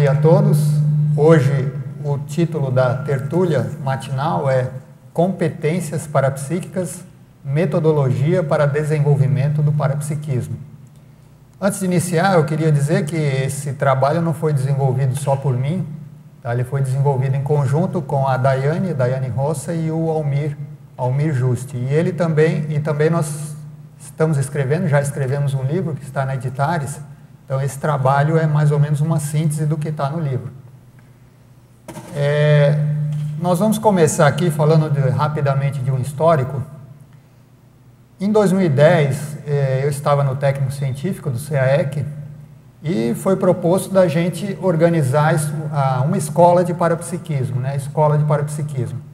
dia a todos. Hoje o título da tertúlia matinal é Competências Parapsíquicas, Metodologia para Desenvolvimento do Parapsiquismo. Antes de iniciar, eu queria dizer que esse trabalho não foi desenvolvido só por mim, tá? Ele foi desenvolvido em conjunto com a Daiane Roça e o Almir Juste. E também nós estamos escrevendo, já escrevemos um livro que está na Editares. Então, esse trabalho é mais ou menos uma síntese do que está no livro. Nós vamos começar aqui falando rapidamente de um histórico. Em 2010, eu estava no técnico científico do CAEC e foi proposto da gente organizar uma escola de parapsiquismo, né? Escola de parapsiquismo.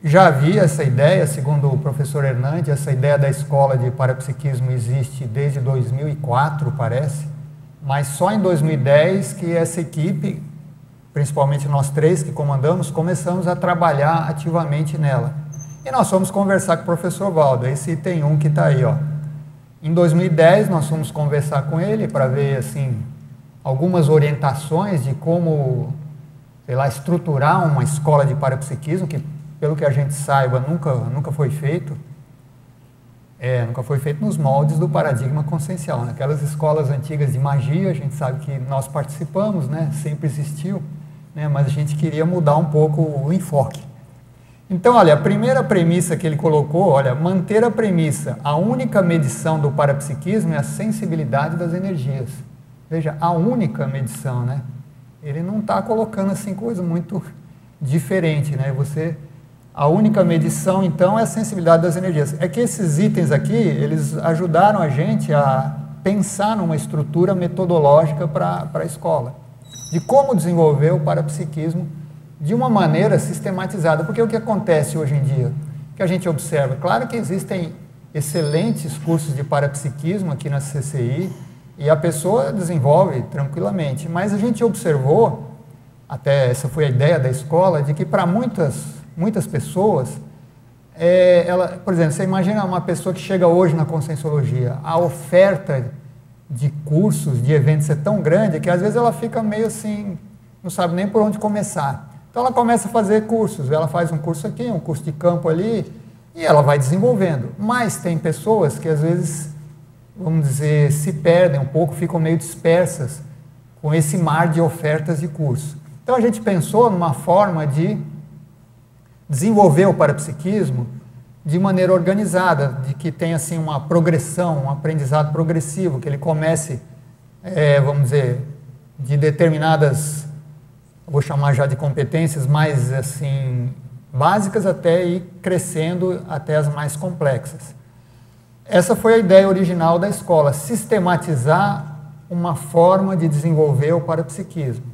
Já havia essa ideia, segundo o professor Hernandes, essa ideia da escola de parapsiquismo existe desde 2004, parece, mas só em 2010 que essa equipe, principalmente nós três que comandamos, começamos a trabalhar ativamente nela. E nós fomos conversar com o professor Valdo, esse item 1 que está aí, ó. Em 2010 nós fomos conversar com ele para ver, assim, algumas orientações de como, sei lá, estruturar uma escola de parapsiquismo, que pelo que a gente saiba, nunca foi feito. Nunca foi feito nos moldes do paradigma consciencial. Naquelas escolas antigas de magia, a gente sabe que nós participamos, né? Sempre existiu, né? Mas a gente queria mudar um pouco o enfoque. Então, olha, a primeira premissa que ele colocou, olha, manter a premissa, a única medição do parapsiquismo é a sensibilidade das energias. Veja, a única medição, né? Ele não está colocando assim coisa muito diferente, né? A única medição, então, é a sensibilidade das energias. É que esses itens aqui, eles ajudaram a gente a pensar numa estrutura metodológica para a escola, de como desenvolver o parapsiquismo de uma maneira sistematizada. Porque o que acontece hoje em dia, que a gente observa, claro que existem excelentes cursos de parapsiquismo aqui na CCI, e a pessoa desenvolve tranquilamente, mas a gente observou, até essa foi a ideia da escola, de que para muitas pessoas, por exemplo, você imagina uma pessoa que chega hoje na Conscienciologia, a oferta de cursos, de eventos é tão grande que às vezes ela fica meio assim, não sabe nem por onde começar. Então ela começa a fazer cursos, ela faz um curso aqui, um curso de campo ali, e ela vai desenvolvendo. Mas tem pessoas que às vezes, vamos dizer, se perdem um pouco, ficam meio dispersas com esse mar de ofertas de cursos. Então a gente pensou numa forma de desenvolver o parapsiquismo de maneira organizada, de que tenha assim uma progressão, um aprendizado progressivo, que ele comece, vamos dizer, de determinadas, vou chamar já de competências mais assim básicas, até ir crescendo até as mais complexas. Essa foi a ideia original da escola, sistematizar uma forma de desenvolver o parapsiquismo.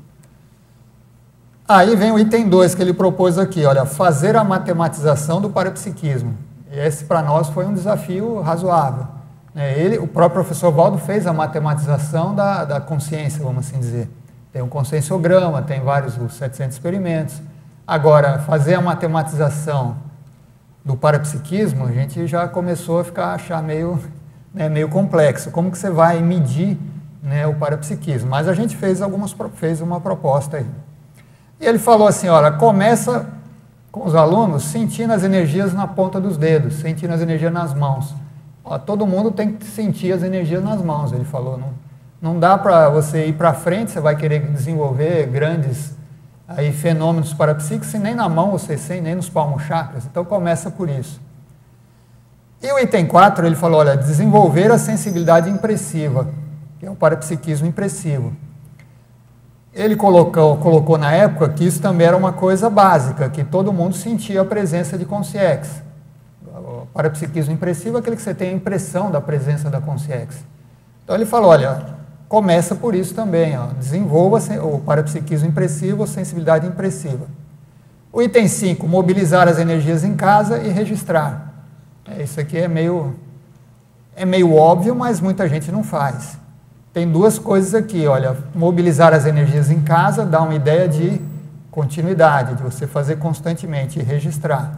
Aí vem o item 2 que ele propôs aqui, olha, fazer a matematização do parapsiquismo. Esse para nós foi um desafio razoável. O próprio professor Valdo fez a matematização da consciência, vamos assim dizer. Tem um conscienciograma, tem os 700 experimentos. Agora, fazer a matematização do parapsiquismo, a gente já começou a achar meio complexo. Como que você vai medir, né, o parapsiquismo? Mas a gente fez uma proposta aí. E ele falou assim, olha, começa com os alunos sentindo as energias na ponta dos dedos, sentindo as energias nas mãos. Ó, todo mundo tem que sentir as energias nas mãos, ele falou. Não dá para você ir para frente, você vai querer desenvolver grandes fenômenos parapsíquicos, se nem na mão você sente, nem nos palmos chakras. Então começa por isso. E o item 4, ele falou, olha, desenvolver a sensibilidade impressiva, que é o parapsiquismo impressivo. Ele colocou na época que isso também era uma coisa básica, que todo mundo sentia a presença de consciex. O parapsiquismo impressivo é aquele que você tem a impressão da presença da consciex. Então ele falou, olha, começa por isso também, ó, desenvolva o parapsiquismo impressivo ou sensibilidade impressiva. O item 5, mobilizar as energias em casa e registrar. Isso aqui é meio óbvio, mas muita gente não faz. Tem duas coisas aqui, olha, mobilizar as energias em casa dá uma ideia de continuidade, de você fazer constantemente e registrar.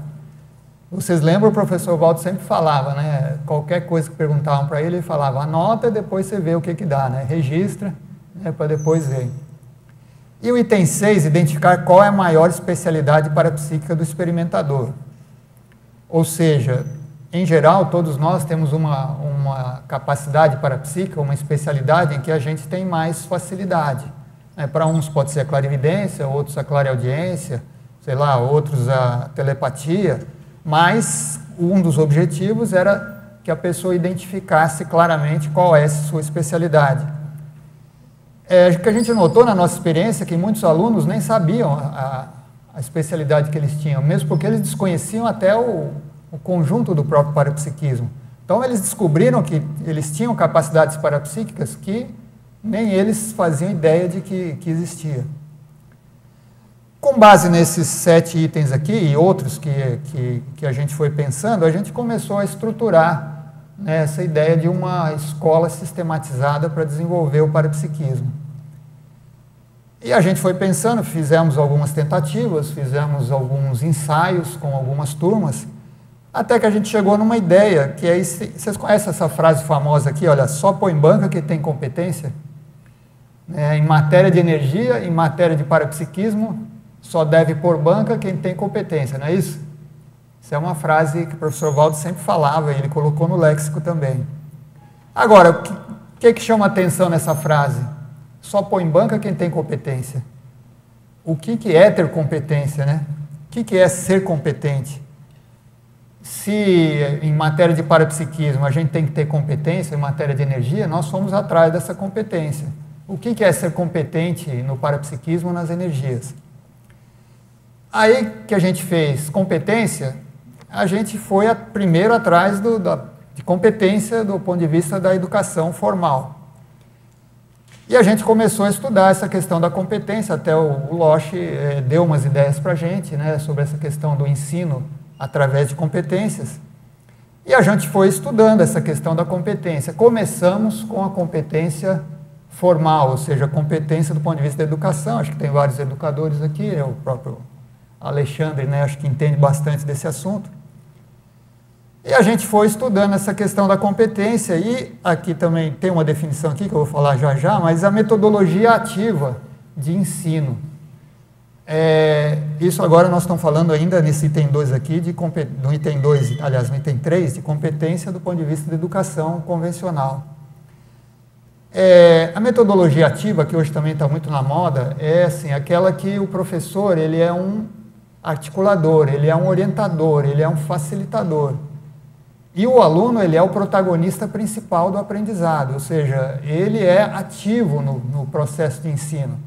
Vocês lembram, o professor Valdo sempre falava, né? Qualquer coisa que perguntavam para ele, ele falava, anota e depois você vê o que dá, né? Registra, né? Para depois ver. E o item 6, identificar qual é a maior especialidade parapsíquica do experimentador. Ou seja, em geral, todos nós temos uma capacidade parapsíquica, uma especialidade em que a gente tem mais facilidade. Para uns pode ser a clarividência, outros a clareaudiência, sei lá, outros a telepatia, mas um dos objetivos era que a pessoa identificasse claramente qual é a sua especialidade. O que a gente notou na nossa experiência é que muitos alunos nem sabiam a especialidade que eles tinham, mesmo porque eles desconheciam até o conjunto do próprio parapsiquismo. Então eles descobriram que eles tinham capacidades parapsíquicas que nem eles faziam ideia de que existia. Com base nesses 7 itens aqui e outros que a gente foi pensando, a gente começou a estruturar essa ideia de uma escola sistematizada para desenvolver o parapsiquismo. E a gente foi pensando, fizemos algumas tentativas, fizemos alguns ensaios com algumas turmas, até que a gente chegou numa ideia, que é, vocês conhecem essa frase famosa aqui, olha, só põe banca quem tem competência? Em matéria de energia, em matéria de parapsiquismo, só deve pôr banca quem tem competência, não é isso? Isso é uma frase que o professor Valdo sempre falava, e ele colocou no léxico também. Agora, o que chama atenção nessa frase? Só põe banca quem tem competência. O que é ter competência, né? O que é ser competente? Se em matéria de parapsiquismo a gente tem que ter competência, em matéria de energia, nós fomos atrás dessa competência. O que é ser competente no parapsiquismo, nas energias? Aí que a gente fez competência, a gente foi primeiro atrás de competência do ponto de vista da educação formal. E a gente começou a estudar essa questão da competência, até o Loche deu umas ideias para a gente, sobre essa questão do ensino através de competências. E a gente foi estudando essa questão da competência. Começamos com a competência formal, ou seja, a competência do ponto de vista da educação. Acho que tem vários educadores aqui, o próprio Alexandre, acho que entende bastante desse assunto. E a gente foi estudando essa questão da competência, e aqui também tem uma definição aqui, que eu vou falar já já, mas a metodologia ativa de ensino. Isso agora nós estamos falando ainda nesse item 2 aqui, no item 2, aliás, no item 3, de competência do ponto de vista da educação convencional. A metodologia ativa, que hoje também está muito na moda, é assim, aquela que o professor ele é um articulador, ele é um orientador, ele é um facilitador. E o aluno ele é o protagonista principal do aprendizado, ou seja, ele é ativo no processo de ensino.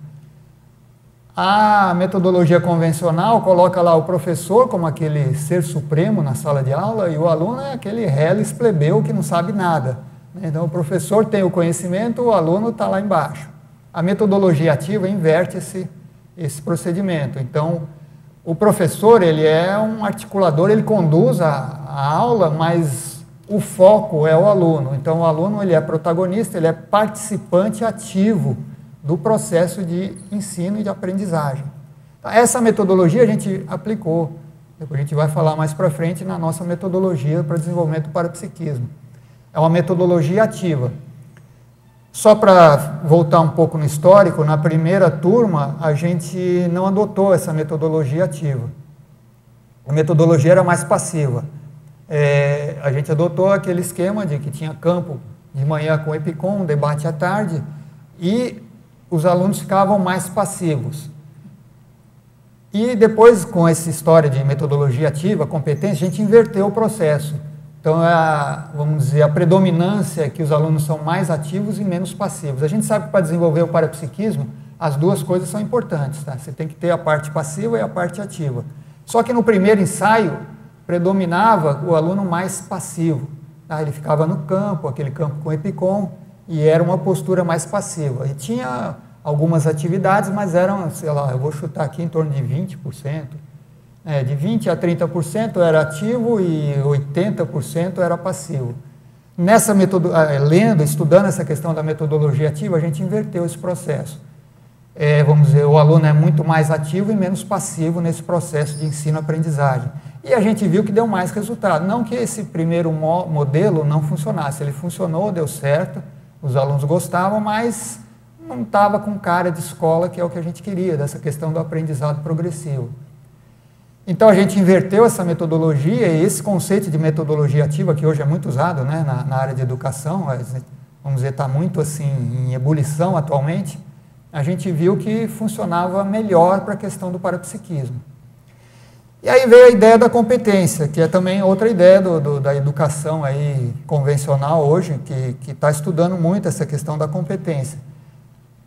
A metodologia convencional coloca lá o professor como aquele ser supremo na sala de aula e o aluno é aquele reles plebeu que não sabe nada. Então o professor tem o conhecimento, o aluno está lá embaixo. A metodologia ativa inverte esse procedimento. Então o professor ele é um articulador, ele conduz a aula, mas o foco é o aluno. Então o aluno ele é protagonista, ele é participante ativo do processo de ensino e de aprendizagem. Então, essa metodologia a gente aplicou, depois a gente vai falar mais para frente na nossa metodologia para desenvolvimento do parapsiquismo. É uma metodologia ativa. Só para voltar um pouco no histórico, na primeira turma a gente não adotou essa metodologia ativa. A metodologia era mais passiva. A gente adotou aquele esquema de que tinha campo de manhã com o EPICOM, debate à tarde, e os alunos ficavam mais passivos. E depois, com essa história de metodologia ativa, competência, a gente inverteu o processo. Então, vamos dizer, a predominância é que os alunos são mais ativos e menos passivos. A gente sabe que para desenvolver o parapsiquismo, as duas coisas são importantes, tá? Você tem que ter a parte passiva e a parte ativa. Só que no primeiro ensaio, predominava o aluno mais passivo. Tá? Ele ficava no campo, aquele campo com EPICOM, e era uma postura mais passiva. E tinha algumas atividades, mas eram, sei lá, eu vou chutar aqui em torno de 20%. De 20% a 30% era ativo e 80% era passivo. Nessa lendo, estudando essa questão da metodologia ativa, a gente inverteu esse processo. Vamos dizer, o aluno é muito mais ativo e menos passivo nesse processo de ensino-aprendizagem. E a gente viu que deu mais resultado. Não que esse primeiro modelo não funcionasse, ele funcionou, deu certo, os alunos gostavam, mas não estava com cara de escola, que é o que a gente queria, dessa questão do aprendizado progressivo. Então, a gente inverteu essa metodologia e esse conceito de metodologia ativa, que hoje é muito usado, né, na área de educação, vamos dizer, está muito assim, em ebulição atualmente, a gente viu que funcionava melhor para a questão do parapsiquismo. E aí veio a ideia da competência, que é também outra ideia da educação aí convencional hoje, que está estudando muito essa questão da competência.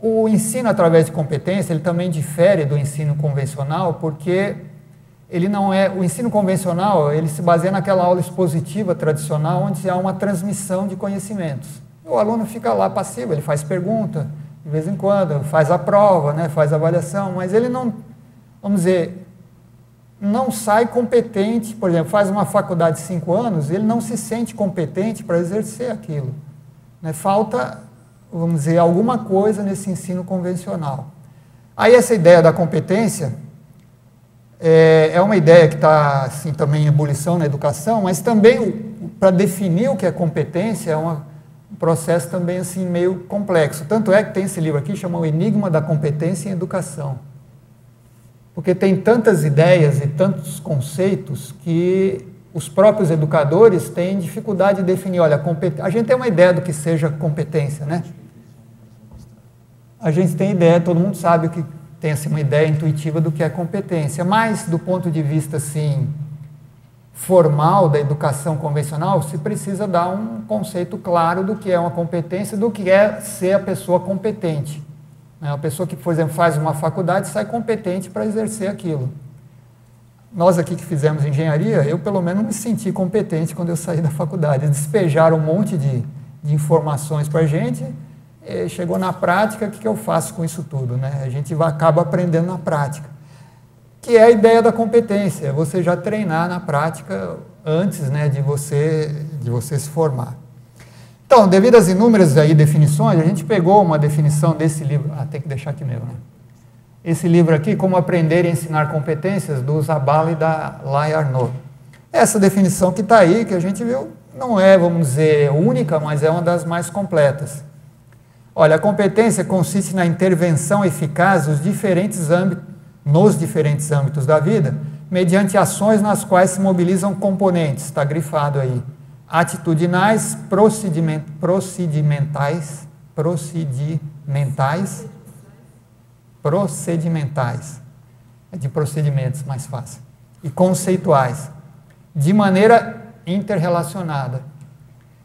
O ensino através de competência, ele também difere do ensino convencional, porque ele não é, o ensino convencional, ele se baseia naquela aula expositiva tradicional, onde há uma transmissão de conhecimentos. O aluno fica lá passivo, ele faz pergunta, de vez em quando, faz a prova, né, faz a avaliação, mas ele não, vamos dizer, não sai competente, por exemplo, faz uma faculdade de 5 anos, ele não se sente competente para exercer aquilo. Né? Falta, vamos dizer, alguma coisa nesse ensino convencional. Aí essa ideia da competência é uma ideia que está assim, também em ebulição na educação, mas também para definir o que é competência é um processo também assim, meio complexo. Tanto é que tem esse livro aqui, chama O Enigma da Competência em Educação. Porque tem tantas ideias e tantos conceitos que os próprios educadores têm dificuldade de definir. Olha, a gente tem uma ideia do que seja competência, né? A gente tem ideia, todo mundo sabe o que tem assim, uma ideia intuitiva do que é competência, mas do ponto de vista assim, formal da educação convencional, se precisa dar um conceito claro do que é uma competência, do que é ser a pessoa competente. Uma pessoa que, por exemplo, faz uma faculdade sai competente para exercer aquilo. Nós aqui que fizemos engenharia, eu pelo menos me senti competente quando eu saí da faculdade. Despejaram um monte de informações para a gente, chegou na prática, o que eu faço com isso tudo? Né? A gente acaba aprendendo na prática. Que é a ideia da competência, você já treinar na prática antes, né, de você se formar. Então, devido às inúmeras aí definições, a gente pegou uma definição desse livro, tem que deixar aqui mesmo, né? Esse livro aqui, Como Aprender e Ensinar Competências, do Zabala e da Lai Arnaud. Essa definição que está aí, que a gente viu, não é, vamos dizer, única, mas é uma das mais completas. Olha, a competência consiste na intervenção eficaz nos diferentes âmbitos da vida, mediante ações nas quais se mobilizam componentes, está grifado aí, atitudinais, procedimentais, é de procedimentos mais fácil, e conceituais, de maneira interrelacionada.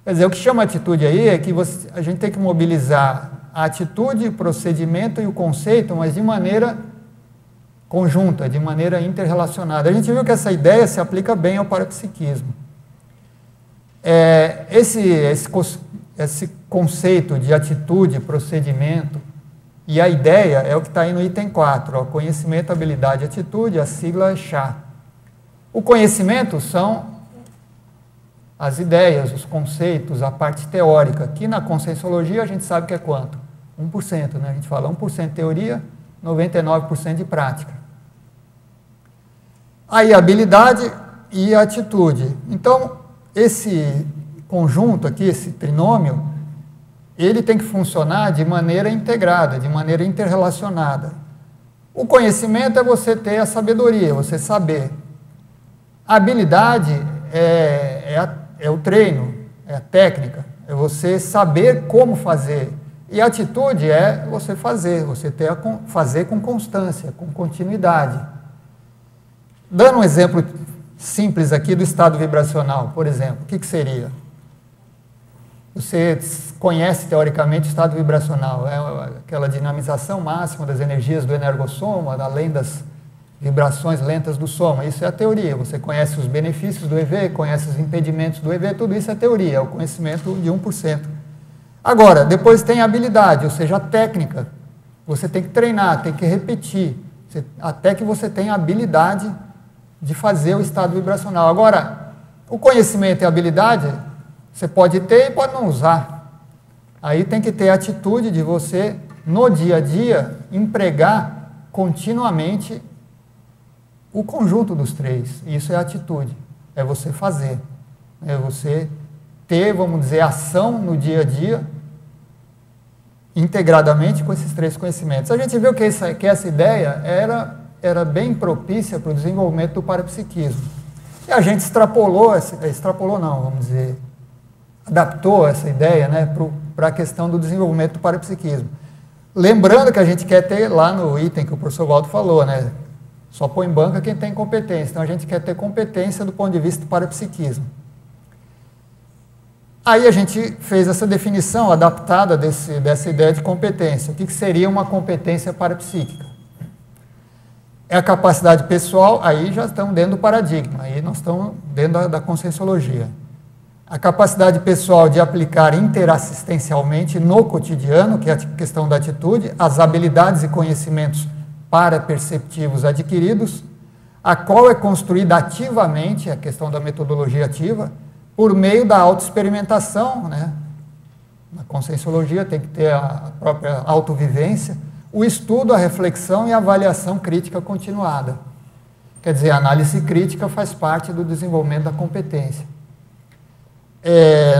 Quer dizer, o que chama atitude aí é que a gente tem que mobilizar a atitude, o procedimento e o conceito, mas de maneira conjunta, de maneira interrelacionada. A gente viu que essa ideia se aplica bem ao parapsiquismo. Esse conceito de atitude, procedimento e a ideia é o que está aí no item 4, ó, conhecimento, habilidade e atitude, a sigla é CHA. O conhecimento são as ideias, os conceitos, a parte teórica, que na Conscienciologia a gente sabe que é quanto? 1%, né? A gente fala 1% teoria, 99% de prática. Aí a habilidade e a atitude. Então, esse conjunto aqui, esse trinômio, ele tem que funcionar de maneira integrada, de maneira interrelacionada. O conhecimento é você ter a sabedoria, você saber. A habilidade é o treino, é a técnica, é você saber como fazer. E a atitude é você fazer, fazer com constância, com continuidade. Dando um exemplo simples aqui do estado vibracional, por exemplo, o que seria? Você conhece teoricamente o estado vibracional, é aquela dinamização máxima das energias do energossoma, além das vibrações lentas do soma. Isso é a teoria. Você conhece os benefícios do EV, conhece os impedimentos do EV, tudo isso é teoria, é o conhecimento de 1%. Agora, depois tem a habilidade, ou seja, a técnica. Você tem que treinar, tem que repetir, até que você tenha a habilidade de fazer o estado vibracional. Agora, o conhecimento e a habilidade, você pode ter e pode não usar. Aí tem que ter a atitude de você, no dia a dia, empregar continuamente o conjunto dos três. Isso é atitude, é você fazer. É você ter, vamos dizer, ação no dia a dia, integradamente com esses 3 conhecimentos. A gente viu que essa ideia era bem propícia para o desenvolvimento do parapsiquismo. E a gente adaptou essa ideia, né, para a questão do desenvolvimento do parapsiquismo. Lembrando que a gente quer ter lá no item que o professor Waldo falou, né, só põe em banca quem tem competência. Então a gente quer ter competência do ponto de vista do parapsiquismo. Aí a gente fez essa definição adaptada dessa ideia de competência. O que seria uma competência parapsíquica? É a capacidade pessoal, aí já estamos dentro do paradigma, aí nós estamos dentro da conscienciologia. A capacidade pessoal de aplicar interassistencialmente no cotidiano, que é a questão da atitude, as habilidades e conhecimentos paraperceptivos adquiridos, a qual é construída ativamente, a questão da metodologia ativa, por meio da autoexperimentação, né? Na conscienciologia tem que ter a própria autovivência, o estudo, a reflexão e a avaliação crítica continuada. Quer dizer, a análise crítica faz parte do desenvolvimento da competência.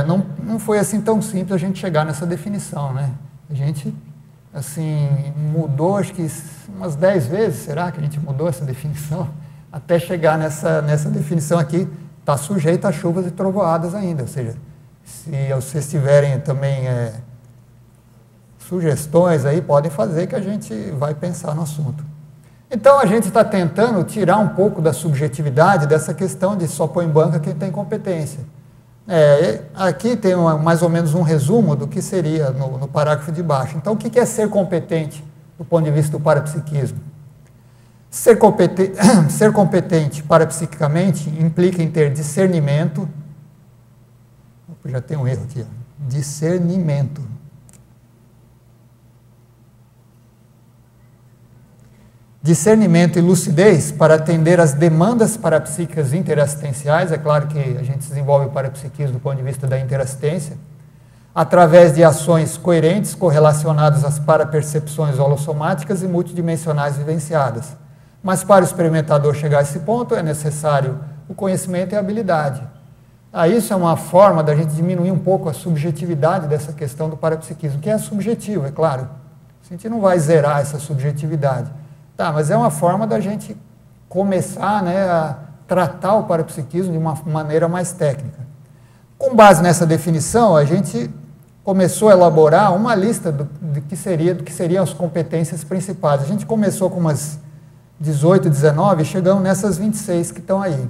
Não foi assim tão simples a gente chegar nessa definição, né? A gente, assim, mudou, acho que umas 10 vezes, será que a gente mudou essa definição? Até chegar nessa definição aqui, está sujeito a chuvas e trovoadas ainda, ou seja, se vocês tiverem também sugestões aí, podem fazer que a gente vai pensar no assunto. Então, a gente está tentando tirar um pouco da subjetividade dessa questão de só pôr em banca quem tem competência. Aqui tem mais ou menos um resumo do que seria no parágrafo de baixo. Então, o que é ser competente do ponto de vista do parapsiquismo? Ser competente parapsiquicamente implica em ter discernimento. Já tem um erro aqui. Discernimento. Discernimento e lucidez para atender às demandas parapsíquicas interassistenciais. É claro que a gente desenvolve o parapsiquismo do ponto de vista da interassistência, através de ações coerentes correlacionadas às parapercepções holossomáticas e multidimensionais vivenciadas. Mas para o experimentador chegar a esse ponto é necessário o conhecimento e a habilidade. Isso é uma forma da gente diminuir um pouco a subjetividade dessa questão do parapsiquismo, que é subjetivo, é claro. A gente não vai zerar essa subjetividade. Mas é uma forma da gente começar, né, a tratar o parapsiquismo de uma maneira mais técnica. Com base nessa definição, a gente começou a elaborar uma lista do que seriam as competências principais. A gente começou com umas 18, 19 e chegamos nessas 26 que estão aí.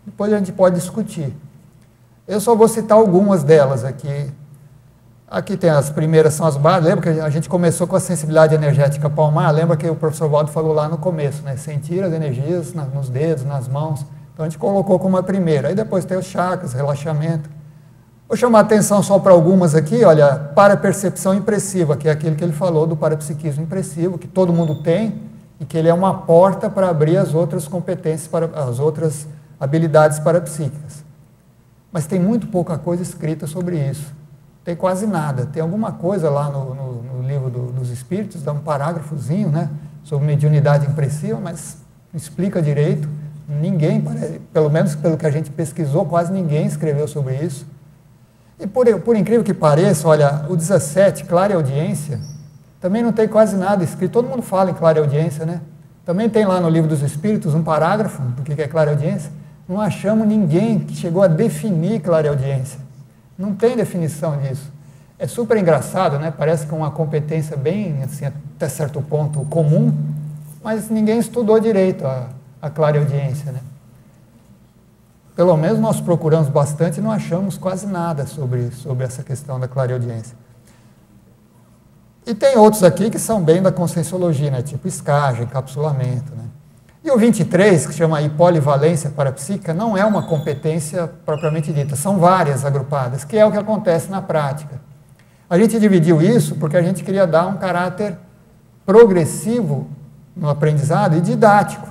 Depois a gente pode discutir. Eu só vou citar algumas delas aqui. Aqui tem as primeiras, são as bases. Lembra que a gente começou com a sensibilidade energética palmar? Lembra que o professor Waldo falou lá no começo, né? Sentir as energias nos dedos, nas mãos. Então a gente colocou como a primeira. Aí depois tem os chakras, relaxamento. Vou chamar a atenção só para algumas aqui. Olha, parapercepção impressiva, que é aquilo que ele falou do parapsiquismo impressivo, que todo mundo tem, e que ele é uma porta para abrir as outras competências, as outras habilidades parapsíquicas. Mas tem muito pouca coisa escrita sobre isso. Tem quase nada. Tem alguma coisa lá no livro dos Espíritos, dá um parágrafozinho, né, sobre mediunidade impressiva, mas não explica direito. Ninguém, pelo menos pelo que a gente pesquisou, quase ninguém escreveu sobre isso. E por incrível que pareça, olha, o 17, clareaudiência, também não tem quase nada escrito. Todo mundo fala em clareaudiência, né? Também tem lá no livro dos Espíritos um parágrafo do que é clareaudiência. Não achamos ninguém que chegou a definir clareaudiência. Não tem definição disso. É super engraçado, né? Parece que é uma competência bem, assim, até certo ponto comum, mas ninguém estudou direito a clareaudiência, né? Pelo menos nós procuramos bastante e não achamos quase nada sobre essa questão da clareaudiência. E tem outros aqui que são bem da conscienciologia, né? Tipo escagem, encapsulamento, né? E o 23, que chama aí polivalência parapsíquica, não é uma competência propriamente dita, são várias agrupadas, que é o que acontece na prática. A gente dividiu isso porque a gente queria dar um caráter progressivo no aprendizado e didático.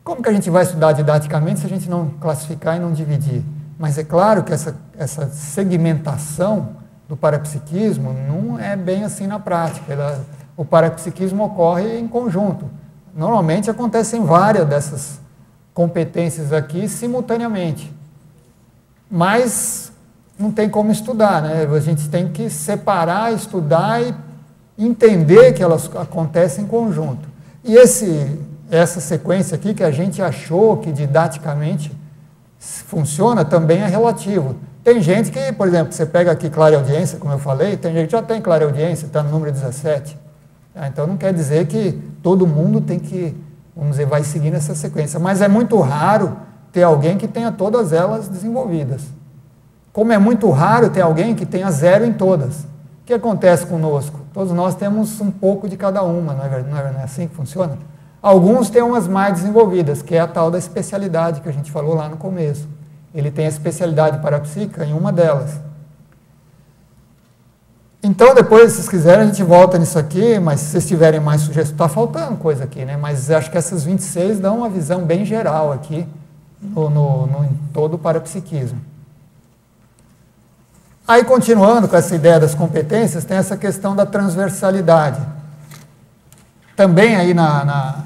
Como que a gente vai estudar didaticamente se a gente não classificar e não dividir? Mas é claro que essa segmentação do parapsiquismo não é bem assim na prática. O parapsiquismo ocorre em conjunto. Normalmente acontecem várias dessas competências aqui simultaneamente. Mas não tem como estudar, né? A gente tem que separar, estudar e entender que elas acontecem em conjunto. E essa sequência aqui que a gente achou que didaticamente funciona também é relativo. Tem gente que, por exemplo, você pega aqui clareaudiência, como eu falei, tem gente que já tem clareaudiência, está no número 17. Então não quer dizer que todo mundo tem que, vamos dizer, vai seguindo essa sequência. Mas é muito raro ter alguém que tenha todas elas desenvolvidas. Como é muito raro ter alguém que tenha 0 em todas. O que acontece conosco? Todos nós temos um pouco de cada uma, não é assim que funciona? Alguns têm umas mais desenvolvidas, que é a tal da especialidade que a gente falou lá no começo. Ele tem a especialidade parapsíquica em uma delas. Então, depois, se vocês quiserem, a gente volta nisso aqui, mas se vocês tiverem mais sugestões, está faltando coisa aqui, né? Mas acho que essas 26 dão uma visão bem geral aqui, em todo o parapsiquismo. Aí, continuando com essa ideia das competências, tem essa questão da transversalidade. Também aí na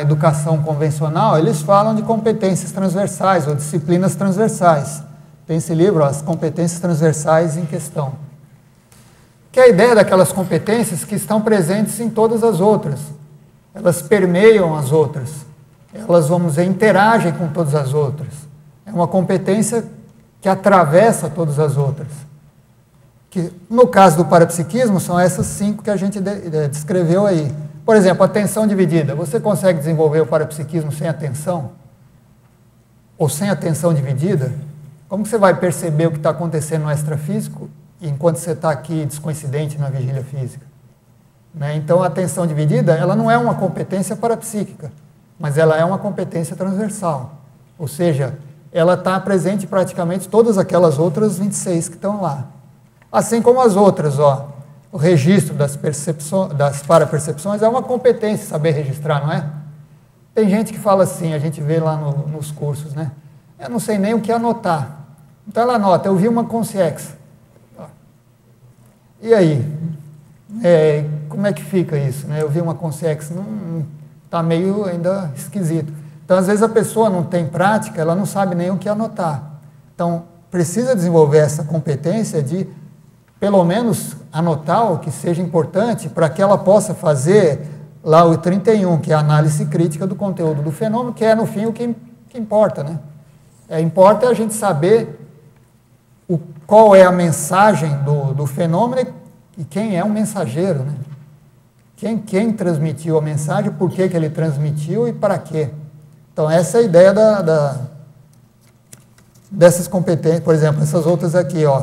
educação convencional, eles falam de competências transversais ou disciplinas transversais. Tem esse livro, As Competências Transversais em Questão. Que é a ideia daquelas competências que estão presentes em todas as outras. Elas permeiam as outras. Elas, vamos dizer, interagem com todas as outras. É uma competência que atravessa todas as outras. Que, no caso do parapsiquismo, são essas 5 que a gente descreveu aí. Por exemplo, atenção dividida. Você consegue desenvolver o parapsiquismo sem atenção? Ou sem atenção dividida? Como que você vai perceber o que está acontecendo no extrafísico enquanto você está aqui descoincidente na vigília física? Né? Então, a atenção dividida, ela não é uma competência parapsíquica, mas ela é uma competência transversal. Ou seja, ela está presente em praticamente todas aquelas outras 26 que estão lá. Assim como as outras, ó. O registro das parapercepções é uma competência saber registrar, não é? Tem gente que fala assim, a gente vê lá nos cursos, né? Eu não sei nem o que anotar. Então ela anota, eu vi uma consciex. E aí? Como é que fica isso? Né? Eu vi uma consciex, está meio ainda esquisito. Então, às vezes a pessoa não tem prática, ela não sabe nem o que anotar. Então, precisa desenvolver essa competência de pelo menos anotar o que seja importante para que ela possa fazer lá o 31, que é a análise crítica do conteúdo do fenômeno, que é, no fim, o que importa, né? Importa a gente saber qual é a mensagem do fenômeno e quem é o mensageiro, né? Quem transmitiu a mensagem, por que ele transmitiu e para quê. Então, essa é a ideia dessas competências, por exemplo, essas outras aqui, ó,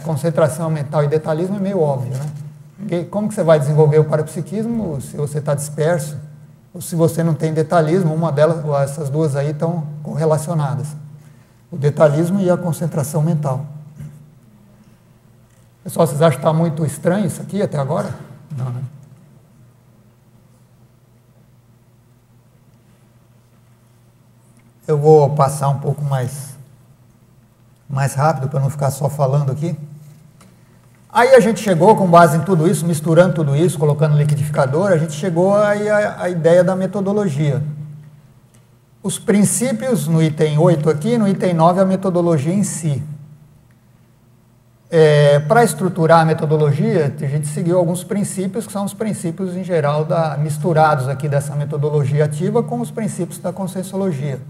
concentração mental e detalhismo é meio óbvio, né? Como que você vai desenvolver o parapsiquismo se você está disperso, ou se você não tem detalhismo? Uma delas, essas duas aí estão correlacionadas, o detalhismo e a concentração mental. Pessoal, vocês acham que está muito estranho isso aqui até agora? Não, né? Eu vou passar um pouco mais rápido para não ficar só falando aqui. Aí a gente chegou, com base em tudo isso, misturando tudo isso, colocando liquidificador, a gente chegou aí à ideia da metodologia. Os princípios no item 8 aqui, no item 9 a metodologia em si. Para estruturar a metodologia, a gente seguiu alguns princípios, que são os princípios em geral misturados aqui dessa metodologia ativa com os princípios da conscienciologia.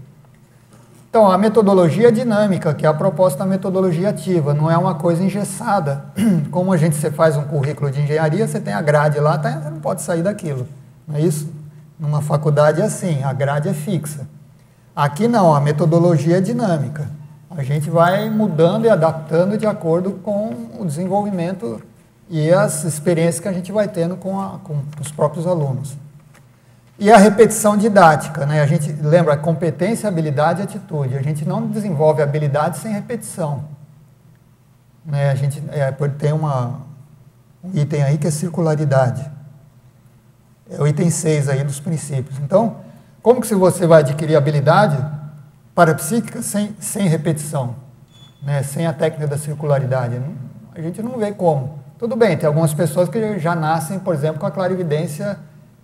Então, a metodologia dinâmica, que é a proposta da metodologia ativa, não é uma coisa engessada. Como você faz um currículo de engenharia, você tem a grade lá, você não pode sair daquilo. Não é isso? Numa faculdade é assim, a grade é fixa. Aqui não, a metodologia é dinâmica. A gente vai mudando e adaptando de acordo com o desenvolvimento e as experiências que a gente vai tendo com os próprios alunos. E a repetição didática, né? A gente lembra competência, habilidade e atitude. A gente não desenvolve habilidade sem repetição. Né? A gente tem um item aí que é circularidade. É o item 6 aí dos princípios. Então, como que você vai adquirir habilidade parapsíquica sem repetição? Né? Sem a técnica da circularidade? A gente não vê como. Tudo bem, tem algumas pessoas que já nascem, por exemplo, com a clarividência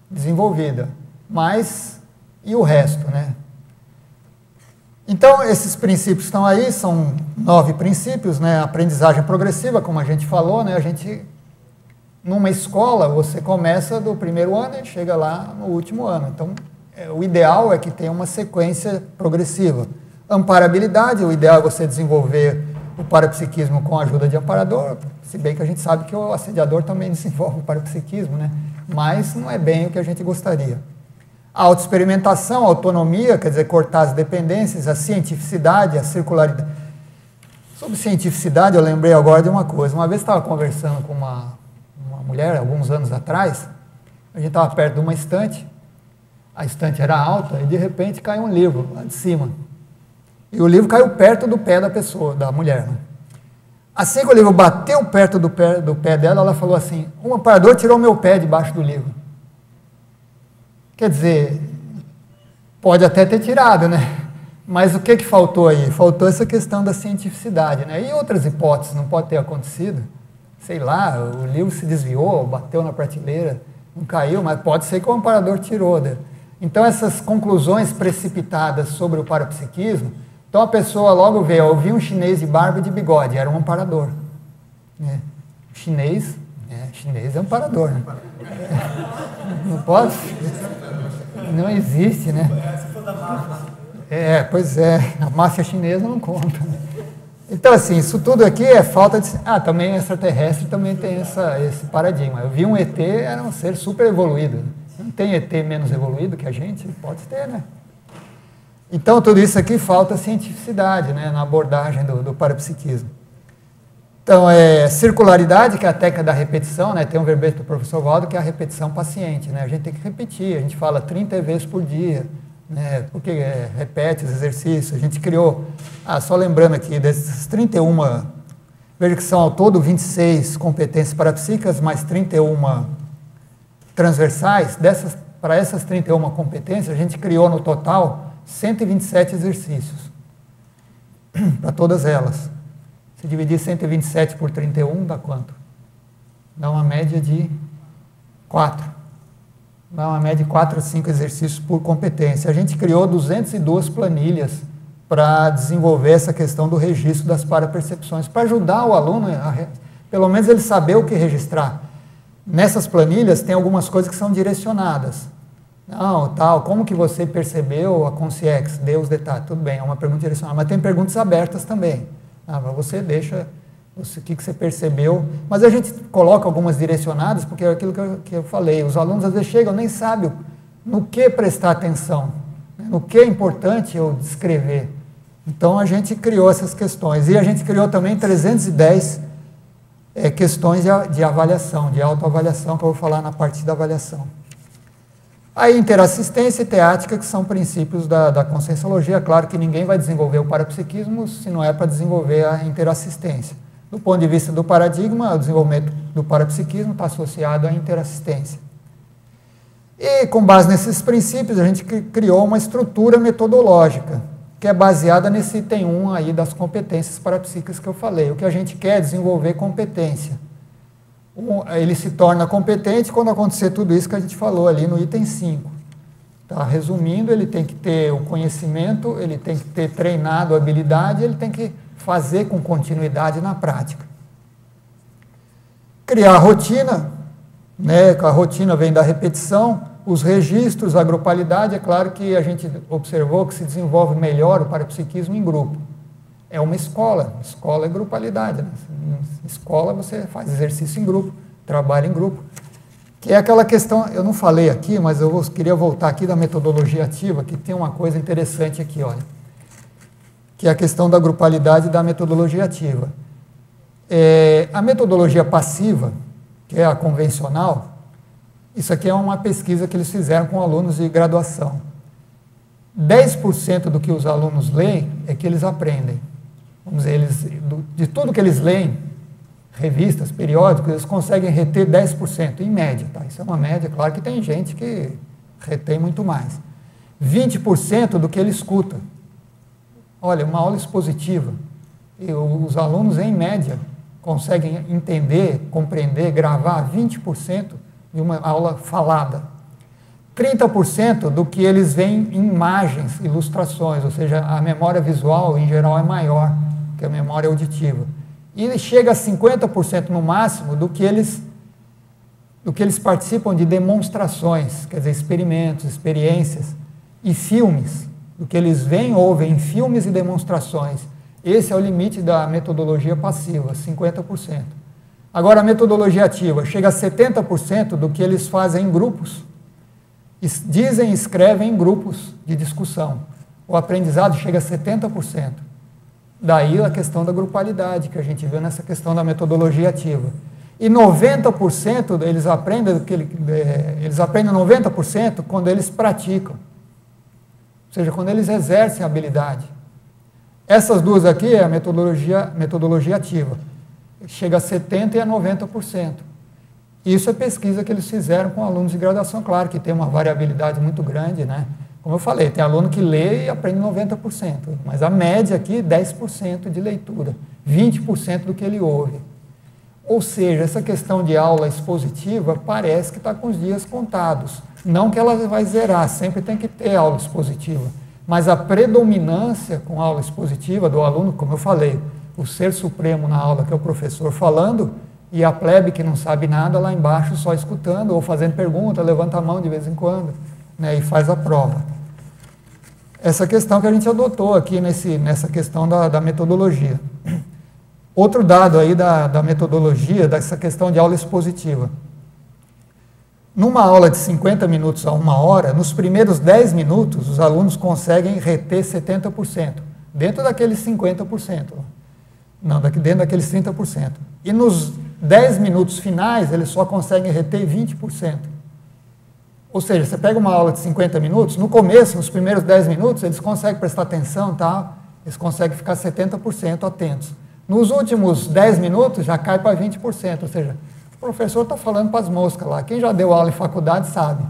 desenvolvida. Mas, e o resto, né? Então, esses princípios estão aí, são 9 princípios, né? Aprendizagem progressiva, como a gente falou, né? Numa escola, você começa do primeiro ano e chega lá no último ano. Então, o ideal é que tenha uma sequência progressiva. Amparabilidade, o ideal é você desenvolver o parapsiquismo com a ajuda de amparador, se bem que a gente sabe que o assediador também desenvolve o parapsiquismo, né? Mas não é bem o que a gente gostaria. A autoexperimentação, a autonomia, quer dizer, cortar as dependências, a cientificidade, a circularidade. Sobre cientificidade, eu lembrei agora de uma coisa. Uma vez estava conversando com uma mulher, alguns anos atrás, a gente estava perto de uma estante, a estante era alta, e de repente caiu um livro lá de cima. E o livro caiu perto do pé da pessoa, da mulher. Né? Assim que o livro bateu perto do pé dela, ela falou assim, um amparador tirou meu pé debaixo do livro. Quer dizer, pode até ter tirado, né? Mas o que faltou aí? Faltou essa questão da cientificidade, né? E outras hipóteses, não pode ter acontecido. Sei lá, o livro se desviou, bateu na prateleira, não caiu, mas pode ser que o amparador tirou. Né? Então, essas conclusões precipitadas sobre o parapsiquismo, então a pessoa logo vê, eu vi um chinês de barba e de bigode, era um amparador. Né? Chinês é amparador, né? Não pode? Não existe, né? Pois é, a máfia chinesa não conta. Então, assim, isso tudo aqui é falta de... também extraterrestre também tem esse paradigma. Eu vi um ET, era um ser super evoluído. Não tem ET menos evoluído que a gente? Pode ter, né? Então, tudo isso aqui falta cientificidade, né, na abordagem do parapsiquismo. Então, circularidade, que é a técnica da repetição, né, tem um verbete do professor Waldo, que é a repetição paciente, né, a gente tem que repetir, a gente fala 30 vezes por dia, né, porque repete os exercícios, a gente criou, só lembrando aqui, desses 31, veja que são ao todo 26 competências parapsíquicas, mais 31 transversais, para essas 31 competências, a gente criou no total 127 exercícios, para todas elas. Se dividir 127 por 31, dá quanto? Dá uma média de 4. Dá uma média de 4 a 5 exercícios por competência. A gente criou 202 planilhas para desenvolver essa questão do registro das parapercepções, para ajudar o aluno, pelo menos ele saber o que registrar. Nessas planilhas tem algumas coisas que são direcionadas. Não, tal, como que você percebeu a consciex? Dê os detalhes. Tudo bem, é uma pergunta direcionada, mas tem perguntas abertas também. Você deixa o que você percebeu, mas a gente coloca algumas direcionadas, porque é aquilo que eu falei, os alunos às vezes chegam, nem sabem no que prestar atenção, no que é importante eu descrever. Então a gente criou essas questões, e a gente criou também 310 questões de avaliação, de autoavaliação, que eu vou falar na parte da avaliação. A interassistência e teática, que são princípios da conscienciologia. Claro que ninguém vai desenvolver o parapsiquismo se não é para desenvolver a interassistência. Do ponto de vista do paradigma, o desenvolvimento do parapsiquismo está associado à interassistência. E, com base nesses princípios, a gente criou uma estrutura metodológica, que é baseada nesse item 1 aí das competências parapsíquicas que eu falei. O que a gente quer é desenvolver competência. Ele se torna competente quando acontecer tudo isso que a gente falou ali no item 5. Tá? Resumindo, ele tem que ter o conhecimento, ele tem que ter treinado a habilidade, ele tem que fazer com continuidade na prática. Criar a rotina, né? A rotina vem da repetição, os registros, a grupalidade, é claro que a gente observou que se desenvolve melhor o parapsiquismo em grupo. É uma escola é grupalidade. Né? Escola você faz exercício em grupo, trabalha em grupo. Que é aquela questão, eu não falei aqui, mas eu queria voltar aqui da metodologia ativa, que tem uma coisa interessante aqui, olha. Que é a questão da grupalidade e da metodologia ativa. A metodologia passiva, que é a convencional, isso aqui é uma pesquisa que eles fizeram com alunos de graduação. 10% do que os alunos leem é que eles aprendem. Vamos dizer, de tudo que eles leem, revistas, periódicos, eles conseguem reter 10%, em média. Tá? Isso é uma média, claro que tem gente que retém muito mais. 20% do que ele escuta. Olha, uma aula expositiva, e os alunos, em média, conseguem entender, compreender, gravar 20% de uma aula falada. 30% do que eles veem em imagens, ilustrações, ou seja, a memória visual, em geral, é maior que a memória auditiva. E chega a 50% no máximo do que eles participam de demonstrações, quer dizer, experimentos, experiências e filmes, do que eles veem ou ouvem em filmes e demonstrações. Esse é o limite da metodologia passiva, 50%. Agora, a metodologia ativa chega a 70% do que eles fazem em grupos, dizem e escrevem em grupos de discussão. O aprendizado chega a 70%. Daí a questão da grupalidade, que a gente vê nessa questão da metodologia ativa. E 90% eles aprendem 90% quando eles praticam. Ou seja, quando eles exercem a habilidade. Essas duas aqui é a metodologia ativa. Chega a 70% e a 90%. Isso é pesquisa que eles fizeram com alunos de graduação, claro que tem uma variabilidade muito grande, né? Como eu falei, tem aluno que lê e aprende 90%, mas a média aqui é 10% de leitura, 20% do que ele ouve. Ou seja, essa questão de aula expositiva parece que está com os dias contados. Não que ela vai zerar, sempre tem que ter aula expositiva, mas a predominância com aula expositiva do aluno, como eu falei, o ser supremo na aula, que é o professor falando, e a plebe que não sabe nada lá embaixo só escutando ou fazendo pergunta, levanta a mão de vez em quando, né, e faz a prova. Essa questão que a gente adotou aqui nessa questão da metodologia. Outro dado aí da metodologia, dessa questão de aula expositiva. Numa aula de 50 minutos a 1 hora, nos primeiros 10 minutos, os alunos conseguem reter 70%, dentro daqueles 50%. Não, dentro daqueles 30%. E nos 10 minutos finais, eles só conseguem reter 20%. Ou seja, você pega uma aula de 50 minutos, no começo, nos primeiros 10 minutos, eles conseguem prestar atenção, tá? Eles conseguem ficar 70% atentos. Nos últimos 10 minutos, já cai para 20%, ou seja, o professor está falando para as moscas lá. Quem já deu aula em faculdade sabe.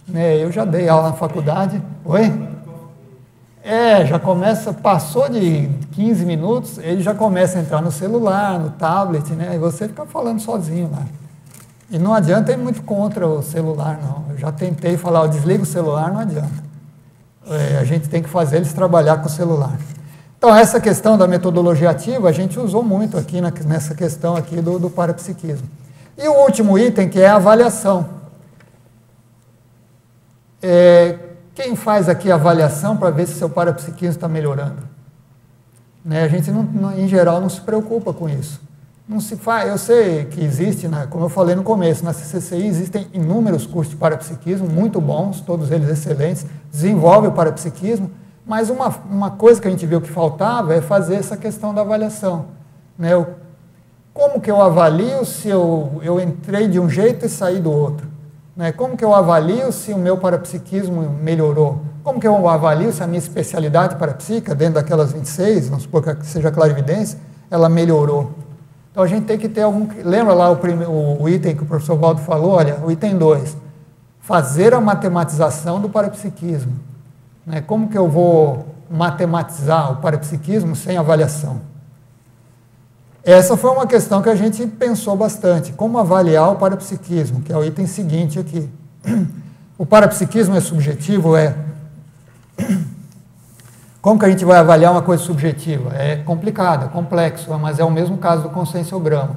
Né? Eu já dei aula na faculdade. Oi? Já começa, passou de 15 minutos, ele já começa a entrar no celular, no tablet, né? E você fica falando sozinho lá. E não adianta ir muito contra o celular, não. Eu já tentei falar, desliga o celular, não adianta. A gente tem que fazer eles trabalhar com o celular. Então, essa questão da metodologia ativa, a gente usou muito aqui nessa questão aqui do parapsiquismo. E o último item, que é a avaliação. Quem faz aqui a avaliação para ver se seu parapsiquismo está melhorando? Né? A gente, em geral, não se preocupa com isso. Não se faz, eu sei que existe, né, como eu falei no começo, na CCCI existem inúmeros cursos de parapsiquismo, muito bons, todos eles excelentes, desenvolvem o parapsiquismo, mas uma coisa que a gente viu que faltava é fazer essa questão da avaliação. Né? Como que eu avalio se eu entrei de um jeito e saí do outro? Né? Como que eu avalio se o meu parapsiquismo melhorou? Como que eu avalio se a minha especialidade parapsíquica, dentro daquelas 26, vamos supor que seja clarividência, ela melhorou? Então a gente tem que ter algum... Lembra lá o item que o professor Valdo falou? Olha, o item 2, fazer a matematização do parapsiquismo. Né? Como que eu vou matematizar o parapsiquismo sem avaliação? Essa foi uma questão que a gente pensou bastante. Como avaliar o parapsiquismo, que é o item seguinte aqui. O parapsiquismo é subjetivo? Como que a gente vai avaliar uma coisa subjetiva? É complicado, é complexo, mas é o mesmo caso do conscienciograma.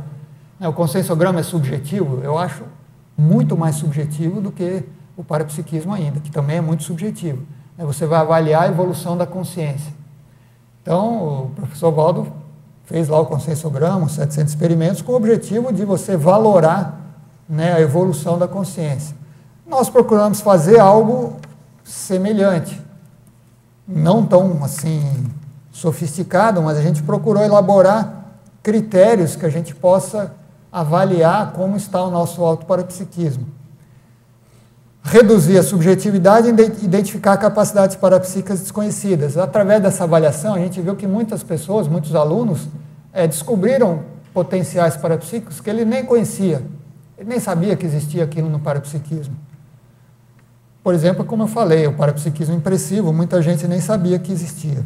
O conscienciograma é subjetivo? Eu acho muito mais subjetivo do que o parapsiquismo ainda, que também é muito subjetivo. Você vai avaliar a evolução da consciência. Então, o professor Valdo fez lá o conscienciograma, 700 experimentos, com o objetivo de você valorar, né, a evolução da consciência. Nós procuramos fazer algo semelhante. Não tão, assim, sofisticado, mas a gente procurou elaborar critérios que a gente possa avaliar como está o nosso autoparapsiquismo. Reduzir a subjetividade e identificar capacidades parapsíquicas desconhecidas. Através dessa avaliação, a gente viu que muitas pessoas, muitos alunos, descobriram potenciais parapsíquicos que ele nem conhecia. Ele nem sabia que existia aquilo no parapsiquismo. Por exemplo, como eu falei, o parapsiquismo impressivo, muita gente nem sabia que existia.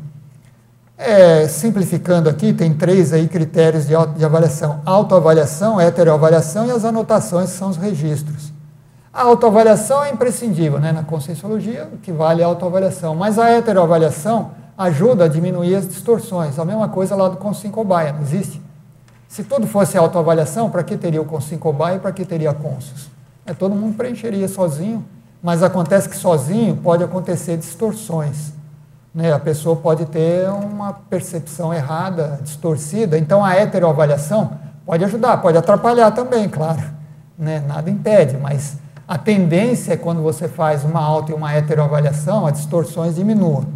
Simplificando aqui, tem 3 aí critérios de avaliação. Autoavaliação, heteroavaliação e as anotações, que são os registros. A autoavaliação é imprescindível, né? Na Conscienciologia, o que vale é a autoavaliação, mas a heteroavaliação ajuda a diminuir as distorções. A mesma coisa lá do Consciência Cobaia, não existe? Se tudo fosse autoavaliação, para que teria o Consciência Cobaia e para que teria a Conscius? Todo mundo preencheria sozinho, mas acontece que sozinho pode acontecer distorções, né? A pessoa pode ter uma percepção errada, distorcida, então a heteroavaliação pode ajudar, pode atrapalhar também, claro, né? Nada impede, mas a tendência é quando você faz uma auto e uma heteroavaliação, as distorções diminuam.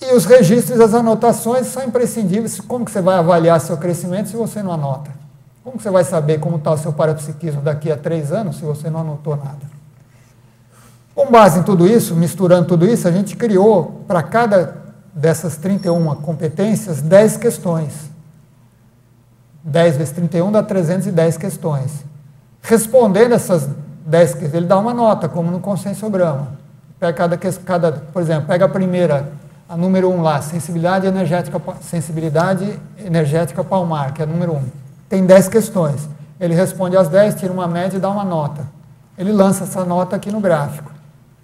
E os registros e as anotações são imprescindíveis. Como que você vai avaliar seu crescimento se você não anota? Como que você vai saber como está o seu parapsiquismo daqui a 3 anos se você não anotou nada? Com base em tudo isso, misturando tudo isso, a gente criou para cada dessas 31 competências 10 questões. 10 vezes 31 dá 310 questões. Respondendo essas 10 questões, ele dá uma nota, como no conscienciograma. Pega por exemplo, pega a primeira, a número 1 lá, sensibilidade energética palmar, que é a número 1. Tem 10 questões. Ele responde às 10, tira uma média e dá uma nota. Ele lança essa nota aqui no gráfico.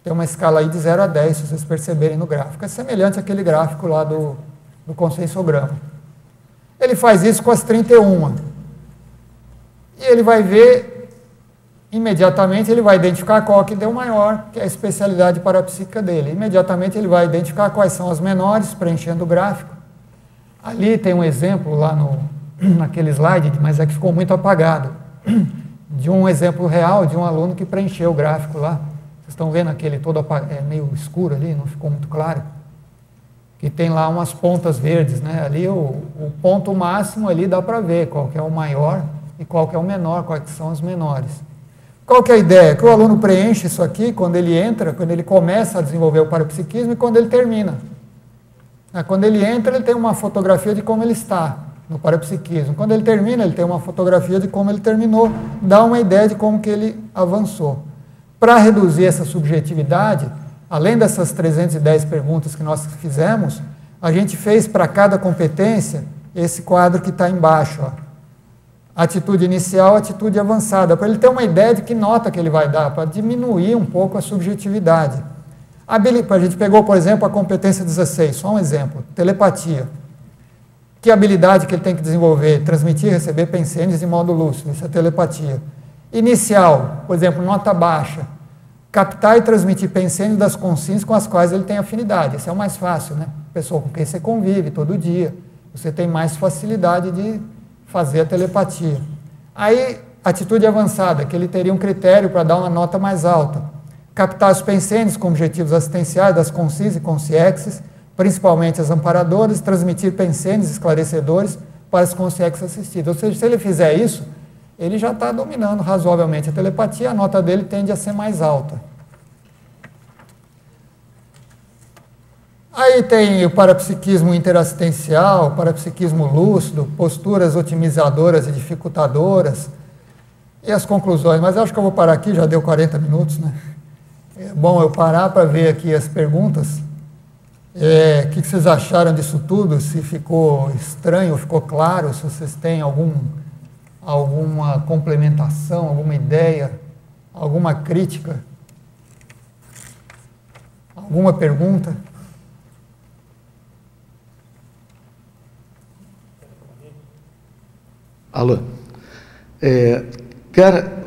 Tem uma escala aí de 0 a 10, se vocês perceberem no gráfico. É semelhante àquele gráfico lá do conscienciograma. Ele faz isso com as 31. E ele vai ver, imediatamente ele vai identificar qual que deu maior, que é a especialidade parapsíquica dele. Imediatamente ele vai identificar quais são as menores, preenchendo o gráfico. Ali tem um exemplo lá naquele slide, mas é que ficou muito apagado, de um exemplo real de um aluno que preencheu o gráfico lá. Vocês estão vendo aquele todo apagado, é meio escuro ali, não ficou muito claro. Que tem lá umas pontas verdes, né? Ali o ponto máximo ali dá para ver qual que é o maior e qual que é o menor, quais são os menores. Qual que é a ideia? Que o aluno preenche isso aqui quando ele entra, quando ele começa a desenvolver o parapsiquismo e quando ele termina. Quando ele entra, ele tem uma fotografia de como ele está no parapsiquismo. Quando ele termina, ele tem uma fotografia de como ele terminou, dá uma ideia de como que ele avançou. Para reduzir essa subjetividade, além dessas 310 perguntas que nós fizemos, a gente fez para cada competência esse quadro que está embaixo, ó. Atitude inicial, atitude avançada, para ele ter uma ideia de que nota que ele vai dar, para diminuir um pouco a subjetividade. A gente pegou, por exemplo, a competência 16, só um exemplo, telepatia. Que habilidade que ele tem que desenvolver? Transmitir e receber pensênios de modo lúcido, isso é telepatia. Inicial, por exemplo, nota baixa, captar e transmitir pensênios das consciências com as quais ele tem afinidade, esse é o mais fácil, né? Pessoa com quem você convive todo dia, você tem mais facilidade de fazer a telepatia. Aí, atitude avançada, que ele teria um critério para dar uma nota mais alta. Captar os pensênios com objetivos assistenciais das consciências e consciexes, principalmente as amparadoras, transmitir pensênios esclarecedores para as consciexes assistidas. Ou seja, se ele fizer isso, ele já está dominando razoavelmente a telepatia, a nota dele tende a ser mais alta. Aí tem o parapsiquismo interassistencial, o parapsiquismo lúcido, posturas otimizadoras e dificultadoras, e as conclusões. Mas acho que eu vou parar aqui, já deu 40 minutos, né? É bom eu parar para ver aqui as perguntas. O que vocês acharam disso tudo? Se ficou estranho, ficou claro, se vocês têm alguma complementação, alguma ideia, alguma crítica, alguma pergunta? Alô. Cara,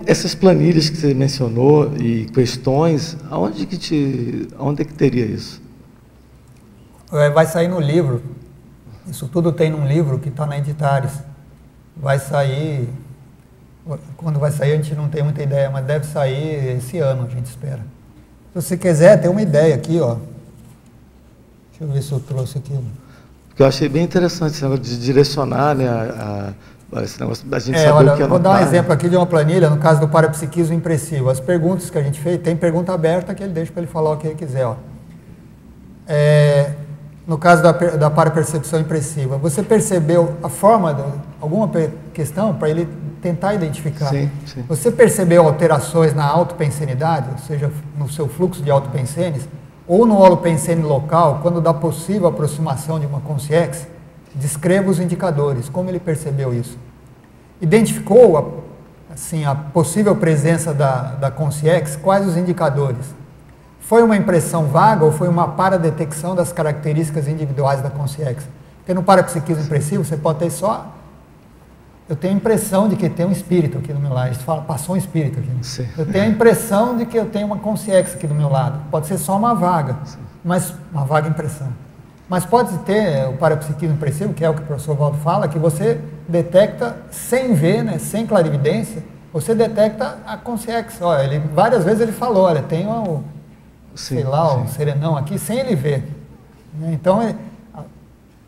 essas planilhas que você mencionou e questões, aonde é que teria isso? Vai sair no livro. Isso tudo tem num livro que está na Editares. Vai sair, quando vai sair a gente não tem muita ideia, mas deve sair esse ano, a gente espera. Se você quiser, tem uma ideia aqui, ó. Deixa eu ver se eu trouxe aqui. Porque eu achei bem interessante esse negócio de direcionar, né, esse negócio da gente saber o que anotar. Vou dar um exemplo aqui de uma planilha, no caso do parapsiquismo impressivo. As perguntas que a gente fez, tem pergunta aberta que ele deixa para ele falar o que ele quiser. Ó. No caso da parapercepção impressiva, você percebeu a forma de alguma questão para ele tentar identificar? Sim. Você percebeu alterações na autopensenidade, ou seja, no seu fluxo de autopensenes, ou no holopensene local, quando da possível aproximação de uma consciência? Descreva os indicadores, como ele percebeu isso. Identificou assim, a possível presença da consciex, quais os indicadores? Foi uma impressão vaga ou foi uma paradetecção das características individuais da consciex? Porque no parapsiquismo impressivo você pode ter só... Eu tenho a impressão de que tem um espírito aqui do meu lado. A gente fala, passou um espírito aqui. Sim. Eu tenho a impressão de que eu tenho uma consciex aqui do meu lado. Pode ser só uma vaga, mas uma vaga impressão. Mas pode ter o parapsiquismo impressivo, que é o que o professor Valdo fala, que você detecta sem ver, né, sem clarividência, você detecta a consciex. Olha, várias vezes ele falou, olha, tem o serenão aqui, sem ele ver. Então,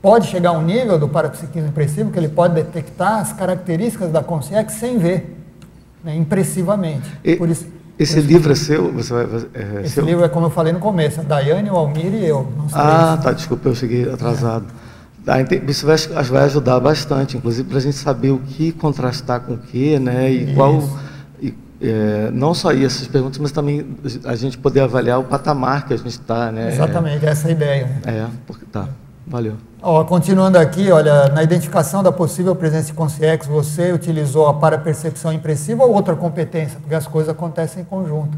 pode chegar a um nível do parapsiquismo impressivo que ele pode detectar as características da consciex sem ver, né, impressivamente. Esse livro é seu? Esse livro é, como eu falei no começo, a Daiane, o Almir e eu. Tá, desculpa, eu cheguei atrasado. Isso vai ajudar bastante, inclusive para a gente saber o que contrastar com o que, né? E qual... não só essas perguntas, mas também a gente poder avaliar o patamar que a gente está, né? Exatamente, essa é a ideia. Tá, valeu. Continuando aqui, olha, na identificação da possível presença de consciex, você utilizou a parapercepção impressiva ou outra competência? Porque as coisas acontecem em conjunto,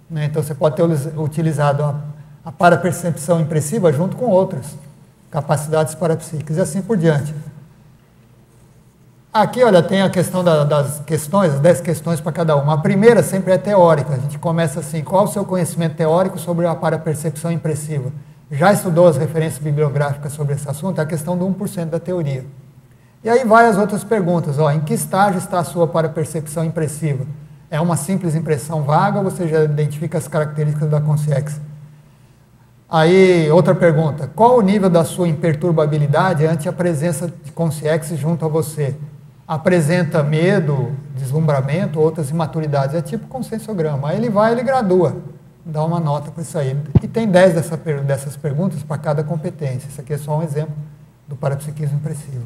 né? Então você pode ter utilizado a parapercepção impressiva junto com outras capacidades parapsíquicas e assim por diante. Aqui, olha, tem a questão das questões, as 10 questões para cada uma. A primeira sempre é teórica. A gente começa assim: qual o seu conhecimento teórico sobre a parapercepção impressiva? Já estudou as referências bibliográficas sobre esse assunto? É a questão do 1% da teoria. E aí vai as outras perguntas. Em que estágio está a sua parapercepção impressiva? É uma simples impressão vaga ou você já identifica as características da consciex? Aí, outra pergunta. Qual o nível da sua imperturbabilidade ante a presença de consciex junto a você? Apresenta medo, deslumbramento, outras imaturidades? É tipo consensograma. Aí ele gradua, dá uma nota para isso aí. E tem 10 dessas perguntas para cada competência. Isso aqui é só um exemplo do parapsiquismo impressivo.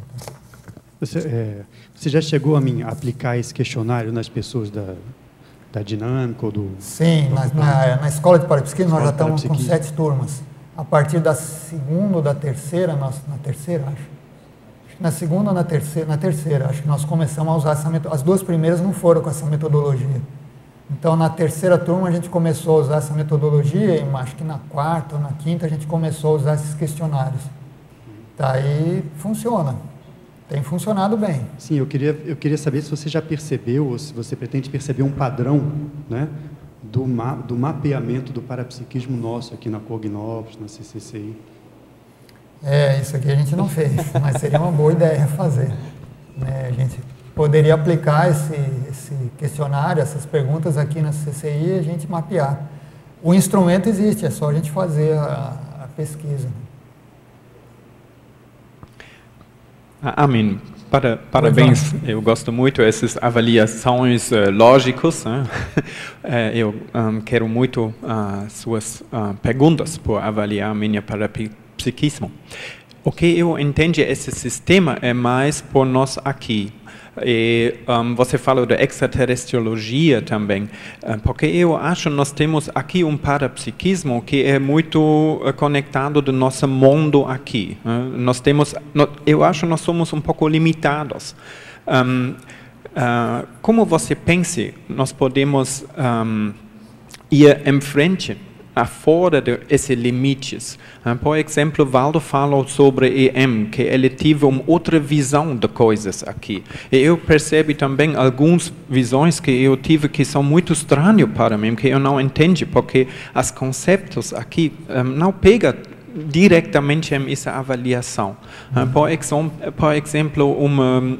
Você já chegou a aplicar esse questionário nas pessoas da dinâmica ou do... Sim, na escola de parapsiquismo nós já estamos com 7 turmas. A partir da segunda ou da terceira, na terceira, acho. Na segunda ou na terceira, acho que nós começamos a usar essa metodologia. As 2 primeiras não foram com essa metodologia. Então, na terceira turma, a gente começou a usar essa metodologia, e acho que na 4ª ou na 5ª a gente começou a usar esses questionários. Tá, e funciona. Tem funcionado bem. Sim, eu queria saber se você já percebeu, ou se você pretende perceber um padrão, né, do mapeamento do parapsiquismo nosso aqui na Cognovos, na CCCI. Isso aqui a gente não fez, mas seria uma boa ideia fazer. A gente poderia aplicar esse questionário, essas perguntas aqui na CCCI e a gente mapear. O instrumento existe, é só a gente fazer a pesquisa. Amém. Parabéns, eu gosto muito dessas avaliações lógicas. Né? Eu quero muito suas perguntas para avaliar minha parapsiquismo. O que eu entendo, esse sistema é mais por nós aqui. E você falou da extraterrestriologia também, porque eu acho que nós temos aqui um parapsiquismo que é muito conectado do nosso mundo aqui. Eu acho que nós somos um pouco limitados. Como você pensa, nós podemos ir em frente fora desses limites? Por exemplo, Valdo falou sobre EM, que ele teve uma outra visão de coisas aqui. E eu percebi também algumas visões que eu tive que são muito estranhas para mim, que eu não entendo, porque os conceitos aqui não pegam diretamente essa avaliação. Por exemplo,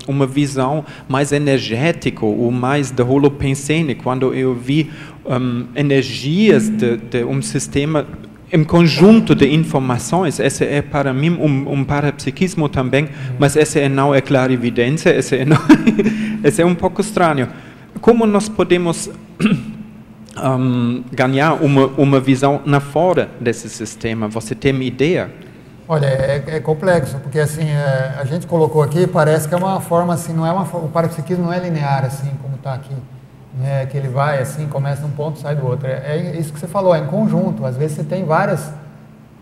uma visão mais energética, ou mais da holopensene, quando eu vi energias de um sistema em conjunto de informações. Esse é para mim um parapsiquismo também, mas esse não é clarividência, esse é um pouco estranho. Como nós podemos ganhar uma visão na fora desse sistema? Você tem ideia? Olha, é complexo, porque assim, a gente colocou aqui, parece que é uma forma assim, o parapsiquismo não é linear assim, como está aqui. Que ele vai assim, começa num ponto, sai do outro. É isso que você falou, é em conjunto. Às vezes você tem várias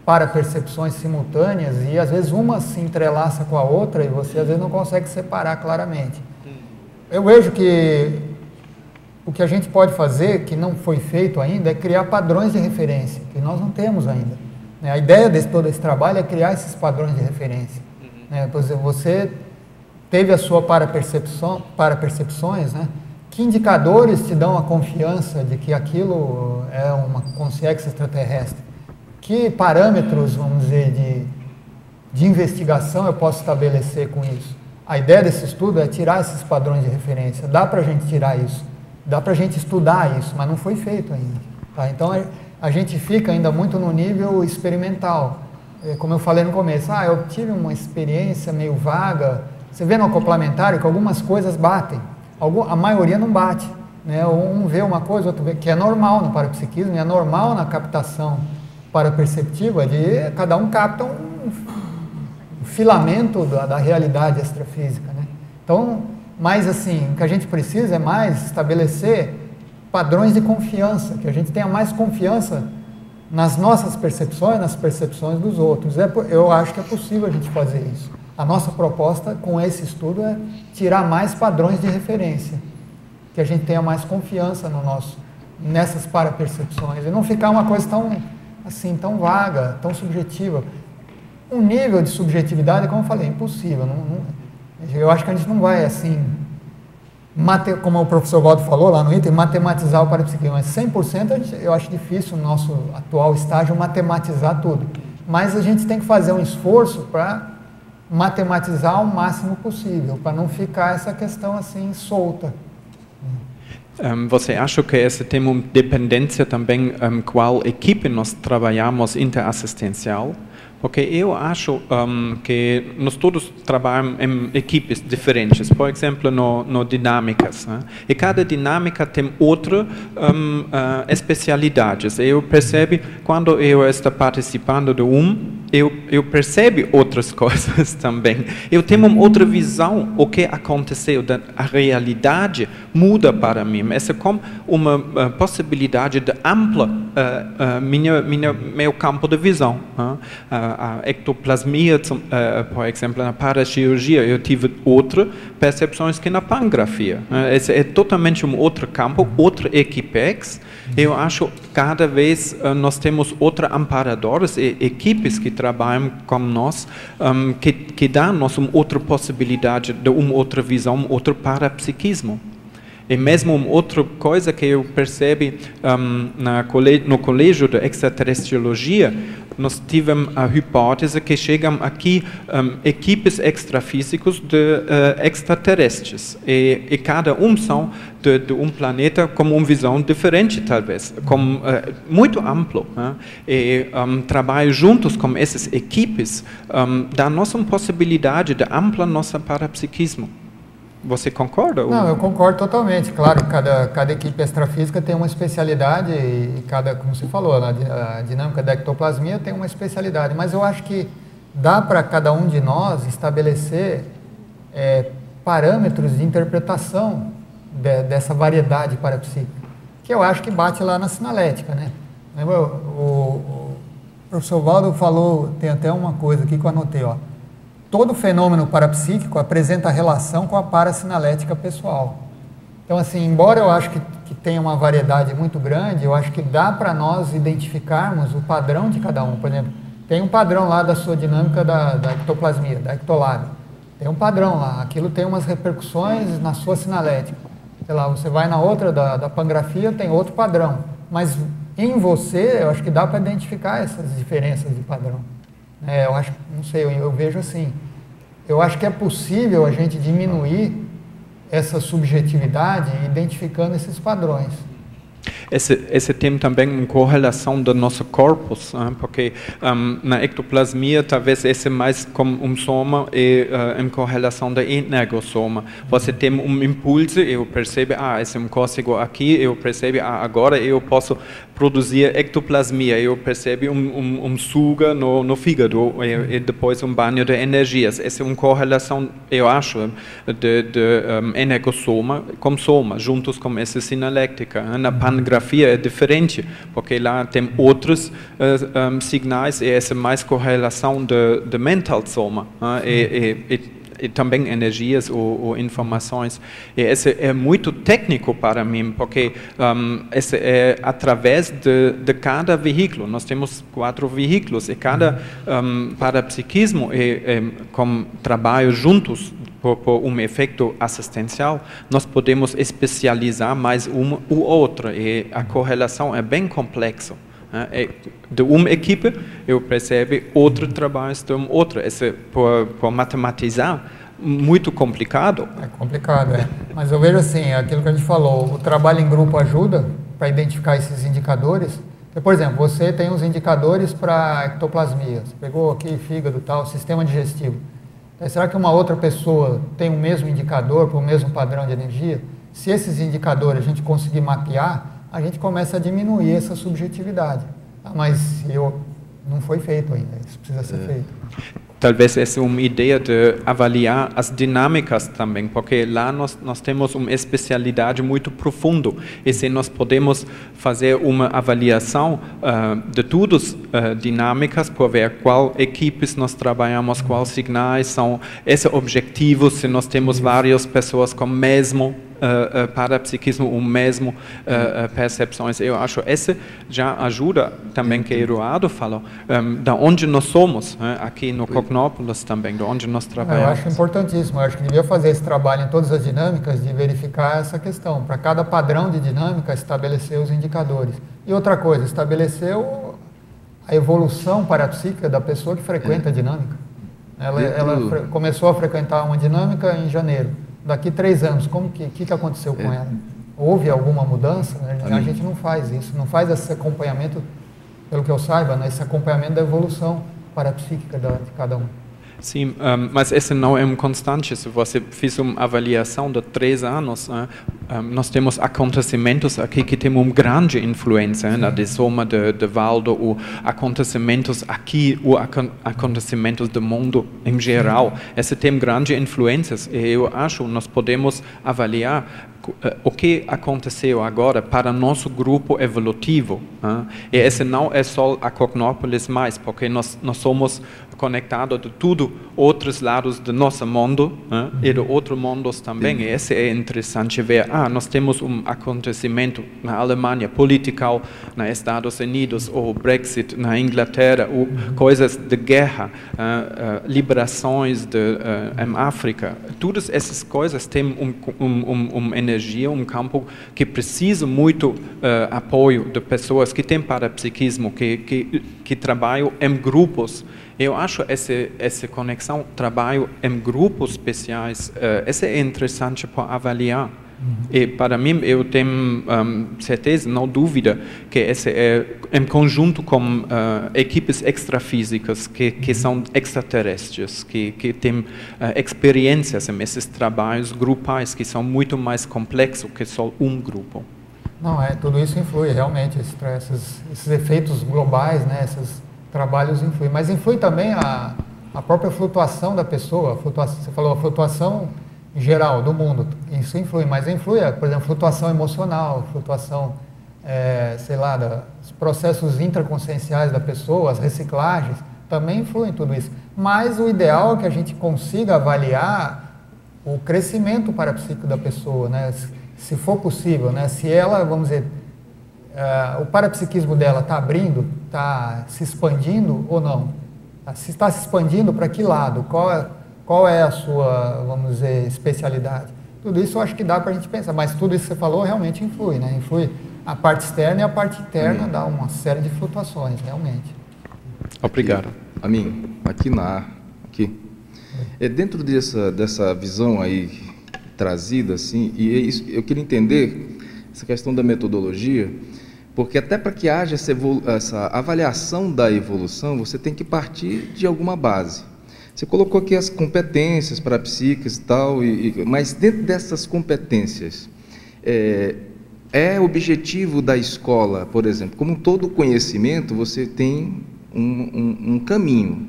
parapercepções simultâneas e às vezes uma se entrelaça com a outra e você às vezes não consegue separar claramente. Eu vejo que o que a gente pode fazer, que não foi feito ainda, é criar padrões de referência, que nós não temos ainda. A ideia de todo esse trabalho é criar esses padrões de referência. Por exemplo, você teve a sua parapercepções, né? Que indicadores te dão a confiança de que aquilo é uma consciência extraterrestre? Que parâmetros, vamos dizer, de investigação eu posso estabelecer com isso? A ideia desse estudo é tirar esses padrões de referência. Dá para a gente tirar isso, dá para a gente estudar isso, mas não foi feito ainda. Tá? Então a gente fica ainda muito no nível experimental. Como eu falei no começo, eu tive uma experiência meio vaga. Você vê no acoplamentário que algumas coisas batem, a maioria não bate. Né? Um vê uma coisa, outro vê, que é normal no parapsiquismo, é normal na captação paraperceptiva, cada um capta um filamento da realidade extrafísica, né? Então, mas assim, o que a gente precisa é mais estabelecer padrões de confiança, que a gente tenha mais confiança nas nossas percepções, nas percepções dos outros. Eu acho que é possível a gente fazer isso. A nossa proposta com esse estudo é tirar mais padrões de referência, que a gente tenha mais confiança nessas parapercepções, e não ficar uma coisa tão vaga, tão subjetiva. Um nível de subjetividade, como eu falei, é impossível. Eu acho que a gente não vai, assim, como o professor Waldo falou lá no item, matematizar o parapsiquismo. Mas 100% eu acho difícil no nosso atual estágio matematizar tudo. Mas a gente tem que fazer um esforço para matematizar o máximo possível, para não ficar essa questão assim solta. Você acha que esse tem uma dependência também qual equipe nós trabalhamos interassistencial? Porque eu acho que nós todos trabalhamos em equipes diferentes, por exemplo, no dinâmicas, né? E cada dinâmica tem outras especialidades. Eu percebo, quando eu estou participando de eu percebo outras coisas também. Eu tenho uma outra visão, o que aconteceu, a realidade muda para mim. Essa é como uma possibilidade de ampla meu campo de visão. A ectoplasmia, por exemplo, na paracirurgia, eu tive outras percepções que na pangrafia. Esse é totalmente um outro campo, outra equipex. Eu acho que cada vez nós temos outros amparadores e equipes que trabalham com nós, que dão-nos uma outra possibilidade de uma outra visão, um outro parapsiquismo. E mesmo uma outra coisa que eu percebi no colégio de extraterrestriologia, nós tivemos a hipótese que chegam aqui equipes extrafísicos de extraterrestres. E cada são de um planeta com uma visão diferente, talvez, muito amplo. Né? E trabalho juntos com essas equipes dá-nos uma possibilidade de ampliar nosso parapsiquismo. Você concorda? Não, eu concordo totalmente. Claro, cada equipe extrafísica tem uma especialidade e como você falou, a dinâmica da ectoplasmia tem uma especialidade. Mas eu acho que dá para cada um de nós estabelecer parâmetros de interpretação dessa variedade parapsíquica, que eu acho que bate lá na sinalética, né? Lembra, o professor Waldo falou, tem até uma coisa aqui que eu anotei, ó. Todo fenômeno parapsíquico apresenta relação com a parasinalética pessoal. Então, assim, embora eu acho que tenha uma variedade muito grande, eu acho que dá para nós identificarmos o padrão de cada um. Por exemplo, tem um padrão lá da sua dinâmica da ectoplasmia, da ectolábia. Tem um padrão lá, aquilo tem umas repercussões na sua sinalética. Sei lá, você vai na outra da pangrafia, tem outro padrão. Mas em você, eu acho que dá para identificar essas diferenças de padrão. Eu acho, não sei, eu vejo assim, eu acho que é possível a gente diminuir essa subjetividade identificando esses padrões. Esse tem também uma correlação do nosso corpus, porque na ectoplasmia talvez esse é mais como um soma e em correlação da energossoma. Você tem um impulso, eu percebo, esse é um cócego aqui, eu percebo, agora eu posso produzir ectoplasmia, eu percebo um suga no fígado e depois um banho de energias. Essa é uma correlação, eu acho, de energossoma com soma, juntos com essa sinaléctica. Na pangrafia é diferente, porque lá tem outros e também energias ou informações. E esse é muito técnico para mim, porque esse é através de cada veículo. Nós temos 4 veículos e cada parapsiquismo com trabalho juntos por efeito assistencial, nós podemos especializar mais uma ou outra e a correlação é bem complexa. De uma equipe, eu percebo outro trabalho de outra. Isso por matematizar, muito complicado. É complicado, é. Mas eu vejo assim, aquilo que a gente falou, o trabalho em grupo ajuda para identificar esses indicadores. Por exemplo, você tem os indicadores para ectoplasmia. Você pegou aqui fígado, tal, sistema digestivo. Será que uma outra pessoa tem o mesmo indicador para o mesmo padrão de energia? Se esses indicadores a gente conseguir mapear, a gente começa a diminuir essa subjetividade. Mas não foi feito ainda, isso precisa ser feito. Talvez essa é uma ideia de avaliar as dinâmicas também, porque lá nós temos uma especialidade muito profunda. E se nós podemos fazer uma avaliação de todas as dinâmicas, por ver qual equipes nós trabalhamos, quais signais são esses objetivos, se nós temos várias pessoas com o mesmo parapsiquismo, o mesmo percepções. Eu acho que essa já ajuda também, que Eduardo falou, da onde nós somos, aqui no Cognópolis também, de onde nós trabalhamos. Eu acho importantíssimo, eu acho que devia fazer esse trabalho em todas as dinâmicas de verificar essa questão, para cada padrão de dinâmica estabelecer os indicadores. E outra coisa, estabelecer a evolução parapsíquica da pessoa que frequenta a dinâmica. Ela começou a frequentar uma dinâmica em janeiro. Daqui 3 anos, o que aconteceu com ela? Houve alguma mudança? A gente não faz isso, não faz esse acompanhamento, pelo que eu saiba, esse acompanhamento da evolução parapsíquica de cada um. Sim, mas esse não é constante. Se você fez uma avaliação de 3 anos, nós temos acontecimentos aqui que têm uma grande influência na soma de Valdo, ou acontecimentos aqui, ou acontecimentos do mundo em geral. Esse tem grandes influências e eu acho que nós podemos avaliar o que aconteceu agora para nosso grupo evolutivo. E esse não é só a Cognópolis mais, porque nós somos conectados de tudo outros lados do nosso mundo e de outros mundos também. E esse é interessante ver. Nós temos acontecimento na Alemanha, político, nos Estados Unidos, ou Brexit na Inglaterra, ou coisas de guerra, liberações em África. Todas essas coisas têm uma energia, um campo que precisa muito apoio de pessoas que têm parapsiquismo, que trabalham em grupos. Eu acho essa conexão, trabalho em grupos especiais, essa é interessante para avaliar. E para mim, eu tenho certeza, não dúvida, que esse é em conjunto com equipes extrafísicas que são extraterrestres, que têm experiências em esses trabalhos grupais que são muito mais complexos que só um grupo. Não, tudo isso influi realmente, esses efeitos globais, esses trabalhos influem, mas influi também a própria flutuação da pessoa. Você falou a flutuação em geral do mundo, isso influi, mas influi, por exemplo, flutuação emocional, flutuação, dos processos intraconscienciais da pessoa, as reciclagens, também influem em tudo isso. Mas o ideal é que a gente consiga avaliar o crescimento parapsíquico da pessoa, se for possível, se ela, vamos dizer, o parapsiquismo dela está abrindo, está se expandindo ou não? Se está se expandindo, para que lado? Qual é a sua, vamos dizer, especialidade? Tudo isso eu acho que dá para a gente pensar, mas tudo isso que você falou realmente influi, Influi a parte externa e a parte interna dá uma série de flutuações, realmente. Obrigado. Aqui. Dentro dessa visão aí trazida, assim, e é isso, eu queria entender essa questão da metodologia, porque até para que haja essa avaliação da evolução, você tem que partir de alguma base. Você colocou aqui as competências parapsíquicas e tal, mas dentro dessas competências, é objetivo da escola, por exemplo, como todo conhecimento, você tem um caminho,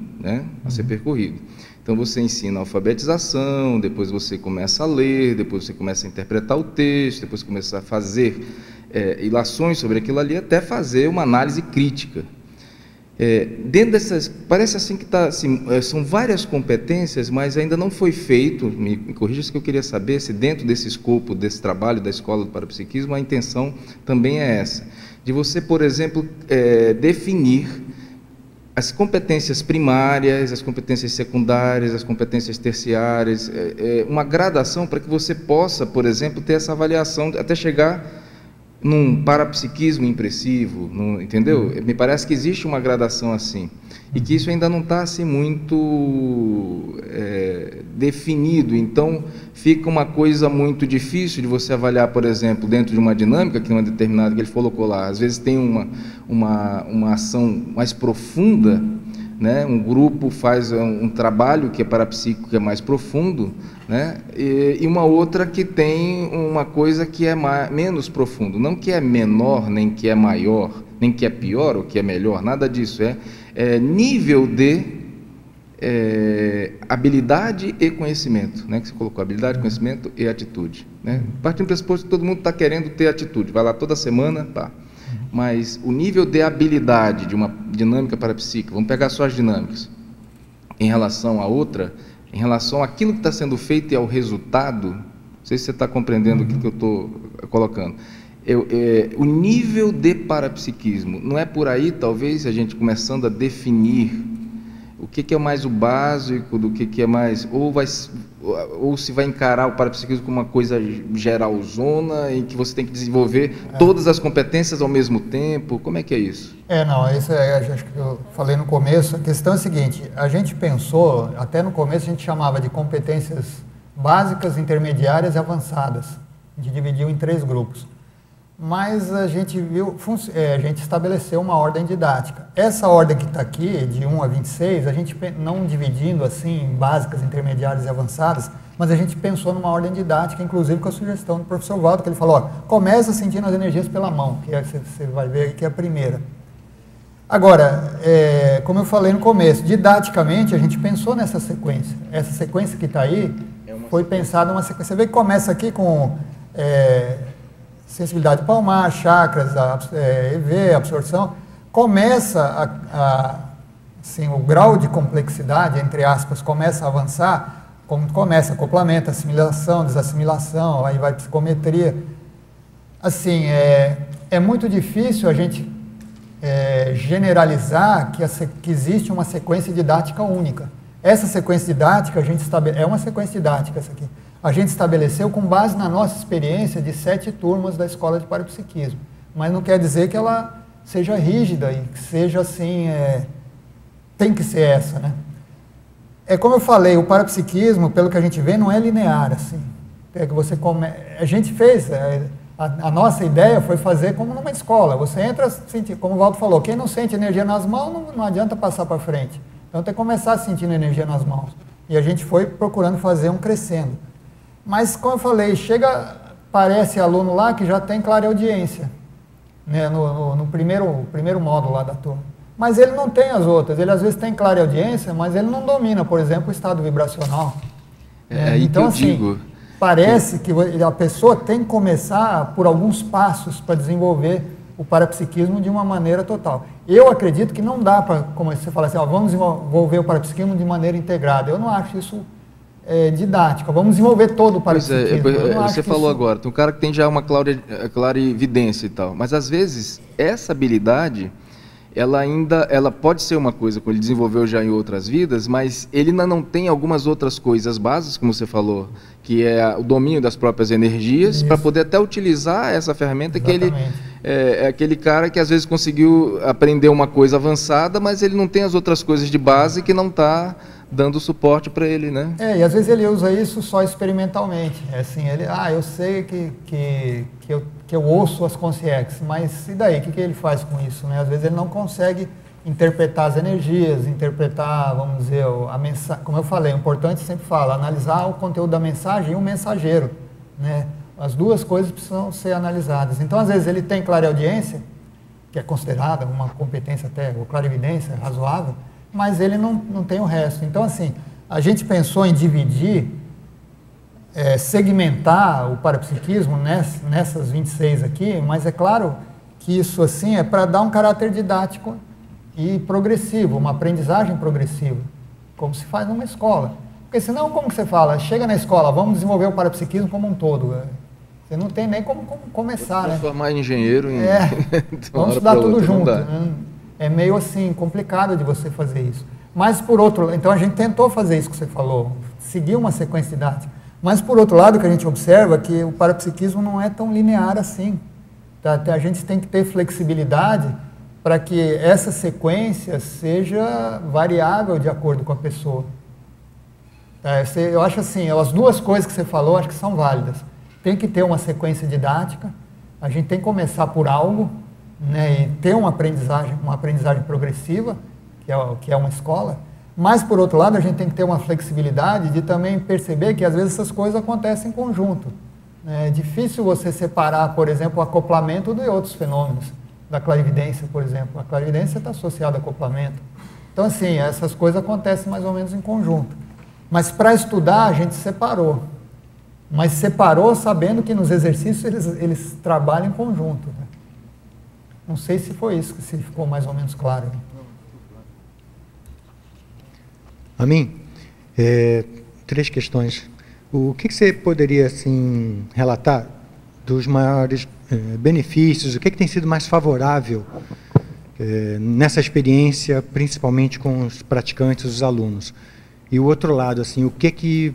a ser percorrido. Então, você ensina a alfabetização, depois você começa a ler, depois você começa a interpretar o texto, depois você começa a fazer ilações sobre aquilo ali, até fazer uma análise crítica. Dentro dessas, parece assim que tá, assim, são várias competências, mas ainda não foi feito, me corrija se que eu queria saber, se dentro desse escopo, desse trabalho da Escola do Parapsiquismo, a intenção também é essa, de você, por exemplo, definir as competências primárias, as competências secundárias, as competências terciárias, uma gradação para que você possa, por exemplo, ter essa avaliação, até chegar num parapsiquismo impressivo, entendeu? Me parece que existe uma gradação assim, e que isso ainda não está assim muito definido, então fica uma coisa muito difícil de você avaliar, por exemplo, dentro de uma dinâmica, que uma determinada, que ele colocou lá, às vezes tem uma ação mais profunda, né? Um grupo faz um trabalho que é parapsíquico, que é mais profundo, né? E uma outra que tem uma coisa que é menos profundo, não que é menor, nem que é maior, nem que é pior ou que é melhor, nada disso, é nível de habilidade e conhecimento, né? Que você colocou, habilidade, conhecimento e atitude, né? Partindo do pressuposto que todo mundo está querendo ter atitude, vai lá toda semana, tá. Mas o nível de habilidade de uma dinâmica parapsíquica, vamos pegar só as dinâmicas, em relação à outra, em relação àquilo que está sendo feito e ao resultado, não sei se você está compreendendo o que eu estou colocando, o nível de parapsiquismo, não é por aí, talvez, a gente começando a definir o que é mais o básico, do que é mais, ou se vai encarar o parapsiquismo como uma coisa geralzona, em que você tem que desenvolver todas as competências ao mesmo tempo, como é que é isso? Não, isso acho que eu falei no começo, a questão é a seguinte, a gente pensou, até no começo a gente chamava de competências básicas, intermediárias e avançadas, a gente dividiu em 3 grupos. Mas a gente a gente estabeleceu uma ordem didática. Essa ordem que está aqui, de 1 a 26, a gente não dividindo assim em básicas, intermediárias e avançadas, mas a gente pensou numa ordem didática, inclusive com a sugestão do professor Waldo, que ele falou, começa sentindo as energias pela mão, que você vai ver aí que é a primeira. Agora, como eu falei no começo, didaticamente a gente pensou nessa sequência. Essa sequência que está aí foi pensada uma sequência. Você vê que começa aqui com sensibilidade palmar, chakras, EV, absorção, começa assim, o grau de complexidade, entre aspas, começa a avançar, começa acoplamento, assimilação, desassimilação, aí vai psicometria. Assim, é muito difícil a gente generalizar que existe uma sequência didática única. Essa sequência didática, é uma sequência didática essa aqui. A gente estabeleceu com base na nossa experiência de 7 turmas da Escola de Parapsiquismo. Mas não quer dizer que ela seja rígida e que seja assim, tem que ser essa, né? Como eu falei, o parapsiquismo, pelo que a gente vê, não é linear, assim. Que você a gente fez, a nossa ideia foi fazer como numa escola. Você entra, como o Waldo falou, quem não sente energia nas mãos, não adianta passar para frente. Então tem que começar sentindo energia nas mãos. E a gente foi procurando fazer um crescendo. Mas, como eu falei, parece aluno lá que já tem clareaudiência, né, no primeiro módulo lá da turma. Mas ele não tem as outras, ele às vezes tem clareaudiência, mas ele não domina, por exemplo, o estado vibracional. Então, assim, parece que a pessoa tem que começar por alguns passos para desenvolver o parapsiquismo de uma maneira total. Eu acredito que não dá para, como você fala assim, vamos desenvolver o parapsiquismo de maneira integrada. Eu não acho isso didática, vamos desenvolver todo o parapsiquismo. Você falou agora, tem um cara que tem já uma clarividência e tal, mas às vezes essa habilidade, ela pode ser uma coisa que ele desenvolveu já em outras vidas, mas ele ainda não tem algumas outras coisas básicas, como você falou, que é o domínio das próprias energias, para poder até utilizar essa ferramenta. Exatamente. Que ele é aquele cara que às vezes conseguiu aprender uma coisa avançada, mas ele não tem as outras coisas de base que não está dando suporte para ele, né? E às vezes ele usa isso só experimentalmente. Assim, eu sei que eu ouço as consciências, mas e daí? O que ele faz com isso, né? Às vezes ele não consegue interpretar as energias, interpretar, vamos dizer, a mensagem. Como eu falei, o importante sempre fala, analisar o conteúdo da mensagem e o mensageiro, né? As duas coisas precisam ser analisadas. Então, às vezes ele tem clareaudiência, que é considerada uma competência até, ou clarividência razoável, mas ele não tem o resto. Então, assim, a gente pensou em dividir, segmentar o parapsiquismo nessas 26 aqui, mas é claro que isso, assim, é para dar um caráter didático e progressivo, uma aprendizagem progressiva, como se faz numa escola. Porque senão, como que você fala? Chega na escola, vamos desenvolver o parapsiquismo como um todo. Você não tem nem como começar, né? Transformar engenheiro em... vamos estudar tudo junto. Né? É meio assim, complicado de você fazer isso. Mas por outro lado, então a gente tentou fazer isso que você falou, seguir uma sequência didática. Mas por outro lado, o que a gente observa é que o parapsiquismo não é tão linear assim. Tá? A gente tem que ter flexibilidade para que essa sequência seja variável de acordo com a pessoa. Eu acho assim, as duas coisas que você falou, acho que são válidas. Tem que ter uma sequência didática, a gente tem que começar por algo, né, e ter uma aprendizagem progressiva, que é uma escola, mas, por outro lado, a gente tem que ter uma flexibilidade de também perceber que, às vezes, essas coisas acontecem em conjunto. É difícil você separar, por exemplo, o acoplamento de outros fenômenos, da clarividência, por exemplo. A clarividência está associada ao acoplamento. Então, assim, essas coisas acontecem mais ou menos em conjunto. Mas, para estudar, a gente separou. Mas separou sabendo que nos exercícios eles trabalham em conjunto. Né? Não sei se foi isso, se ficou mais ou menos claro. A mim, 3 questões. O que você poderia assim, relatar dos maiores benefícios? O que tem sido mais favorável nessa experiência, principalmente com os praticantes, os alunos? E o outro lado, assim, o que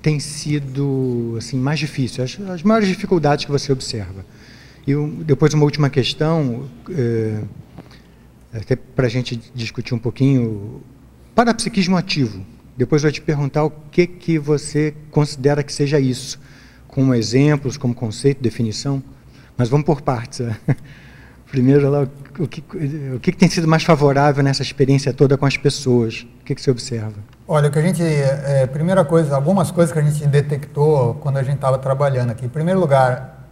tem sido assim, mais difícil? As maiores dificuldades que você observa. E depois uma última questão, até para a gente discutir um pouquinho, parapsiquismo ativo. Depois eu vou te perguntar o que você considera que seja isso, como exemplos, como conceito, definição. Mas vamos por partes. Primeiro, lá, o que tem sido mais favorável nessa experiência toda com as pessoas? O que você observa? Olha, o que a gente, primeira coisa, algumas coisas que a gente detectou quando a gente estava trabalhando aqui. Em primeiro lugar,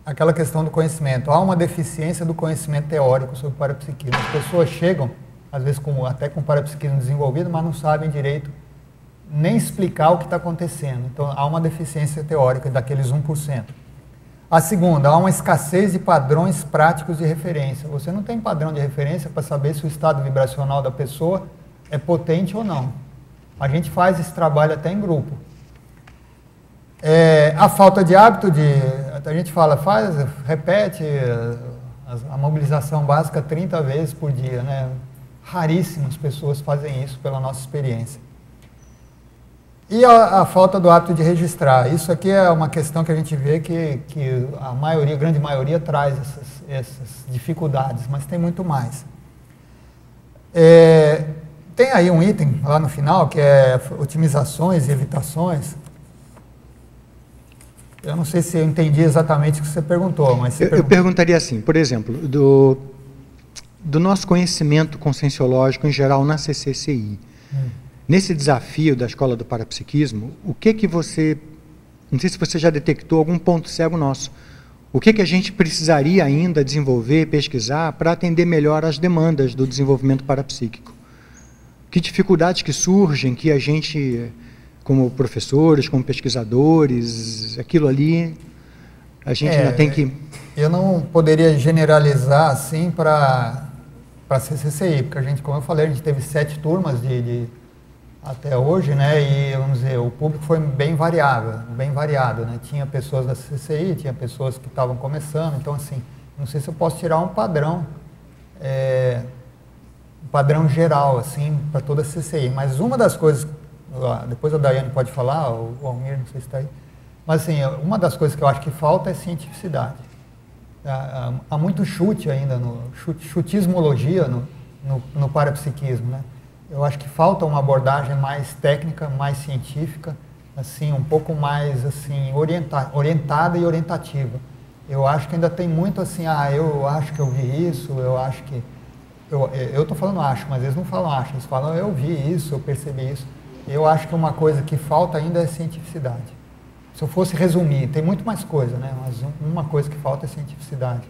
aquela questão do conhecimento. Há uma deficiência do conhecimento teórico sobre o parapsiquismo. As pessoas chegam, às vezes até com parapsiquismo desenvolvido, mas não sabem direito nem explicar o que está acontecendo. Então, há uma deficiência teórica daqueles 1%. A segunda, há uma escassez de padrões práticos de referência. Você não tem padrão de referência para saber se o estado vibracional da pessoa é potente ou não. A gente faz esse trabalho até em grupo. A falta de hábito a gente fala, repete a mobilização básica 30 vezes por dia, né? Raríssimas pessoas fazem isso pela nossa experiência. E a falta do hábito de registrar. Isso aqui é uma questão que a gente vê que a grande maioria traz essas dificuldades, mas tem muito mais. Tem aí um item lá no final, que é otimizações e evitações. Eu não sei se eu entendi exatamente o que você perguntou, mas eu perguntaria assim, por exemplo, do nosso conhecimento conscienciológico em geral na CCCI. Nesse desafio da Escola do Parapsiquismo, o que você, não sei se você já detectou algum ponto cego nosso, o que a gente precisaria ainda desenvolver, pesquisar, para atender melhor às demandas do desenvolvimento parapsíquico? Que dificuldades que surgem, que a gente, como professores, como pesquisadores, aquilo ali, a gente ainda tem que... Eu não poderia generalizar assim para a CCCI, porque a gente, como eu falei, a gente teve 7 turmas até hoje, né? E vamos dizer, o público foi bem variado, né? Tinha pessoas da CCCI, tinha pessoas que estavam começando, então assim, não sei se eu posso tirar um padrão geral assim para toda a CCCI, mas uma das coisas, depois a Daiane pode falar, o Almir, não sei se está aí, mas assim, uma das coisas que eu acho que falta é cientificidade. Há muito chute ainda, chutismologia no parapsiquismo, né? Eu acho que falta uma abordagem mais técnica, mais científica, assim, um pouco mais assim, orientada e orientativa. Eu acho que ainda tem muito assim, eu acho que eu vi isso, eu acho que... Eu estou falando acho, mas eles não falam acho, eles falam eu vi isso, eu percebi isso. Eu acho que uma coisa que falta ainda é cientificidade. Se eu fosse resumir, tem muito mais coisa, né? Mas uma coisa que falta é cientificidade.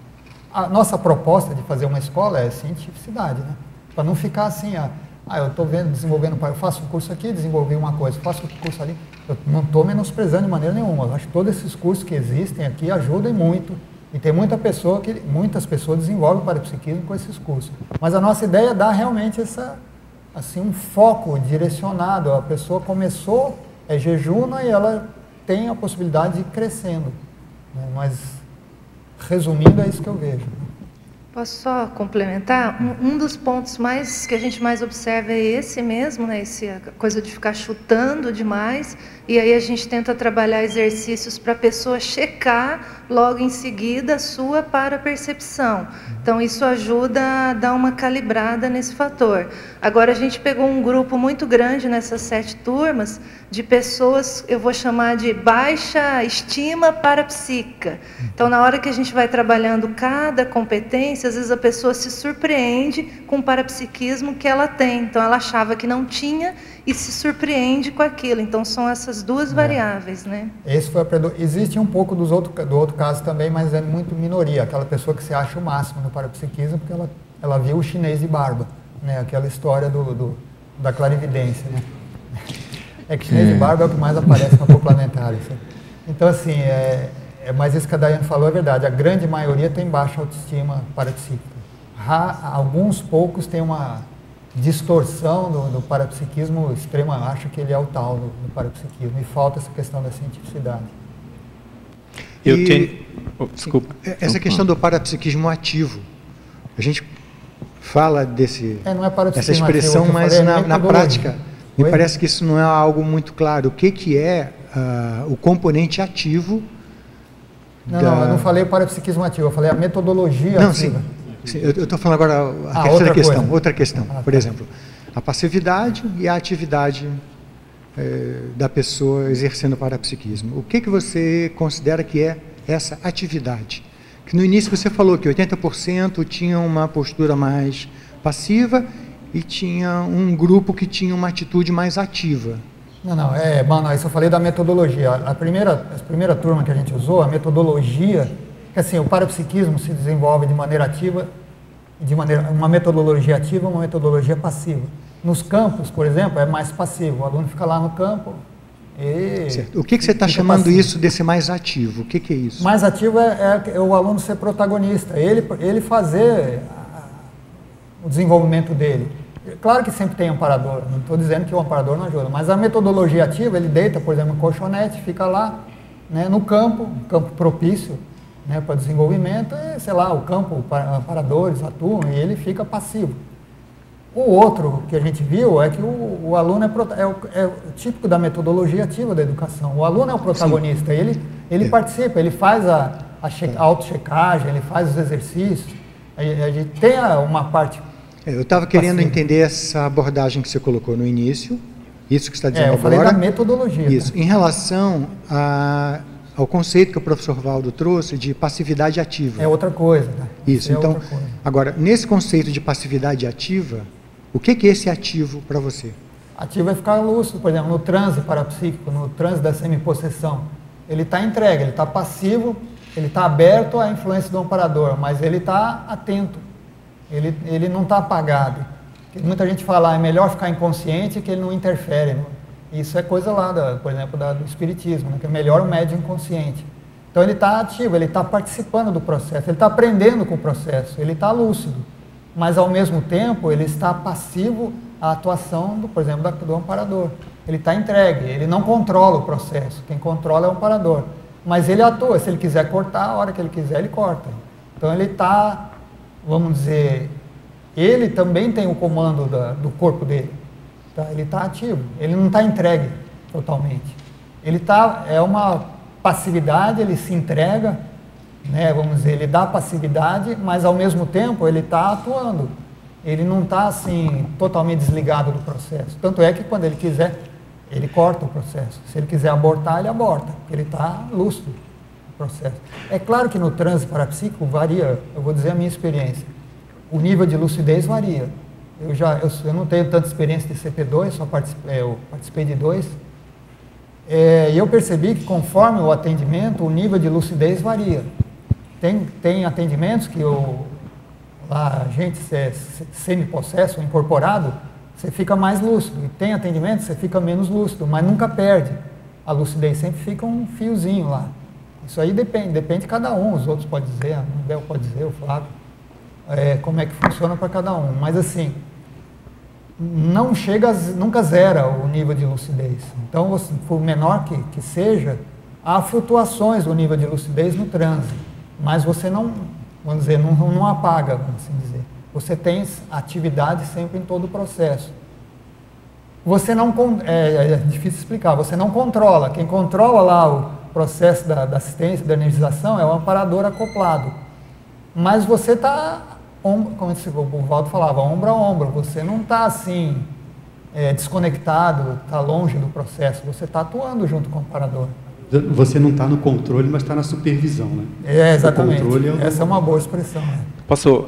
A nossa proposta de fazer uma escola é cientificidade, né? Para não ficar assim, eu estou desenvolvendo, eu faço um curso aqui, desenvolvi uma coisa, faço outro curso ali. Eu não estou menosprezando de maneira nenhuma. Eu acho que todos esses cursos que existem aqui ajudam muito E tem muitas pessoas desenvolvem o parapsiquismo com esses cursos. Mas a nossa ideia é dar realmente um foco direcionado. A pessoa começou, jejuna e ela tem a possibilidade de ir crescendo. Né? Mas, resumindo, é isso que eu vejo. Posso só complementar? Um dos pontos que a gente mais observa é esse mesmo, né? A coisa de ficar chutando demais, e aí a gente tenta trabalhar exercícios para a pessoa checar logo em seguida a sua parapercepção. Então isso ajuda a dar uma calibrada nesse fator. Agora a gente pegou um grupo muito grande nessas 7 turmas de pessoas, eu vou chamar de baixa estima parapsíquica. Então na hora que a gente vai trabalhando cada competência, às vezes a pessoa se surpreende com o parapsiquismo que ela tem. Então ela achava que não tinha e se surpreende com aquilo. Então são essas duas variáveis, né? Existe um pouco do outro caso também, mas é muito minoria. Aquela pessoa que se acha o máximo no parapsiquismo porque ela viu o chinês de barba, né? Aquela história da clarividência, né? É que chinês de barba é o que mais aparece no Planetário. Sabe? Então, assim, mas isso que a Daiane falou é verdade. A grande maioria tem baixa autoestima parapsíquica. Alguns poucos têm uma distorção do parapsiquismo extrema, acha que ele é o tal do parapsiquismo. E falta essa questão da cientificidade. Desculpa. Essa questão do parapsiquismo ativo. A gente fala não é dessa expressão, ativo, mas na prática, me parece que isso não é algo muito claro. O que é o componente ativo? Não, eu não falei o parapsiquismo ativo, eu falei a metodologia ativa. Sim, eu estou falando agora outra questão. Por exemplo, a passividade e a atividade da pessoa exercendo o parapsiquismo. O que você considera que é essa atividade? Que no início você falou que 80% tinham uma postura mais passiva e tinha um grupo que tinha uma atitude mais ativa. Mano, isso eu falei da metodologia. A primeira turma que a gente usou, a metodologia, que assim, o parapsiquismo se desenvolve de maneira ativa, uma metodologia ativa e uma metodologia passiva. Nos campos, por exemplo, é mais passivo. O aluno fica lá no campo e... Certo. O que você está chamando passivo. Isso desse mais ativo? O que é isso? Mais ativo é o aluno ser protagonista, ele fazer o desenvolvimento dele. Claro que sempre tem amparador, não estou dizendo que o amparador não ajuda, mas a metodologia ativa, ele deita, por exemplo, no colchonete, fica lá, né, no campo, um campo propício, né, para desenvolvimento, e, sei lá, o campo, amparadores atuam e ele fica passivo. O outro que a gente viu é que o aluno é típico da metodologia ativa da educação. O aluno é o protagonista, ele participa, ele faz a auto-checagem, ele faz os exercícios, a gente tem uma parte... Eu estava querendo entender essa abordagem que você colocou no início, isso que você está dizendo agora. Eu falei da metodologia. Isso. Em relação ao conceito que o professor Valdo trouxe de passividade ativa. É outra coisa. Né? Isso. Então, agora, nesse conceito de passividade ativa, o que é esse ativo para você? Ativo é ficar lúcido, por exemplo, no transe parapsíquico, no transe da semipossessão. Ele está entregue, ele está passivo, ele está aberto à influência do amparador, mas ele está atento. Ele não está apagado. Muita gente fala, é melhor ficar inconsciente que ele não interfere. Isso é coisa lá, por exemplo, do espiritismo, né? Que é melhor o médium inconsciente. Então ele está ativo, ele está participando do processo, ele está aprendendo com o processo, ele está lúcido. Mas ao mesmo tempo ele está passivo à atuação, por exemplo, do amparador. Ele está entregue, ele não controla o processo, quem controla é o amparador. Mas ele atua, se ele quiser cortar, a hora que ele quiser, ele corta. Então ele está... vamos dizer, ele também tem o comando do corpo dele. Tá? Ele está ativo, ele não está entregue totalmente. É uma passividade, ele se entrega, né? Vamos dizer, ele dá passividade, mas ao mesmo tempo ele está atuando. Ele não está assim, totalmente desligado do processo. Tanto é que quando ele quiser, ele corta o processo. Se ele quiser abortar, ele aborta, porque ele está lúcido. Processo. É claro que no transe parapsíquico varia, eu vou dizer a minha experiência, o nível de lucidez varia. Eu não tenho tanta experiência de CP2, eu participei de 2, e eu percebi que conforme o atendimento, o nível de lucidez varia. Tem atendimentos que a gente semi-possesso, incorporado, você fica mais lúcido, e tem atendimentos que você fica menos lúcido, mas nunca perde. A lucidez sempre fica um fiozinho lá. Isso aí depende de cada um, os outros podem dizer, a Bel pode dizer, o Flávio, como é que funciona para cada um. Mas assim, não chega, nunca zera o nível de lucidez. Então, por menor que seja, há flutuações do nível de lucidez no transe, mas você não, vamos dizer, não apaga, vamos assim dizer. Você tem atividade sempre em todo o processo. Você não, é difícil explicar, você não controla. Quem controla lá o processo da assistência, da energização, é o amparador acoplado. Mas você está, como o Valdo falava, ombro a ombro. Você não está assim, desconectado, está longe do processo. Você está atuando junto com o amparador. Você não está no controle, mas está na supervisão, né? Exatamente. Essa é uma boa expressão. Né? Posso...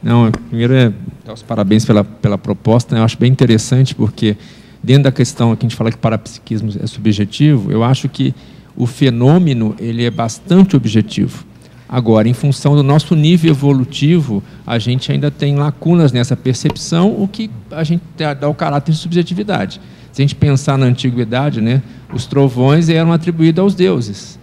Não, primeiro dar os parabéns pela proposta, né? Eu acho bem interessante, porque dentro da questão que a gente fala que parapsiquismo é subjetivo, eu acho que o fenômeno ele é bastante objetivo. Agora, em função do nosso nível evolutivo, a gente ainda tem lacunas nessa percepção, o que a gente dá o caráter de subjetividade. Se a gente pensar na antiguidade, né, os trovões eram atribuídos aos deuses.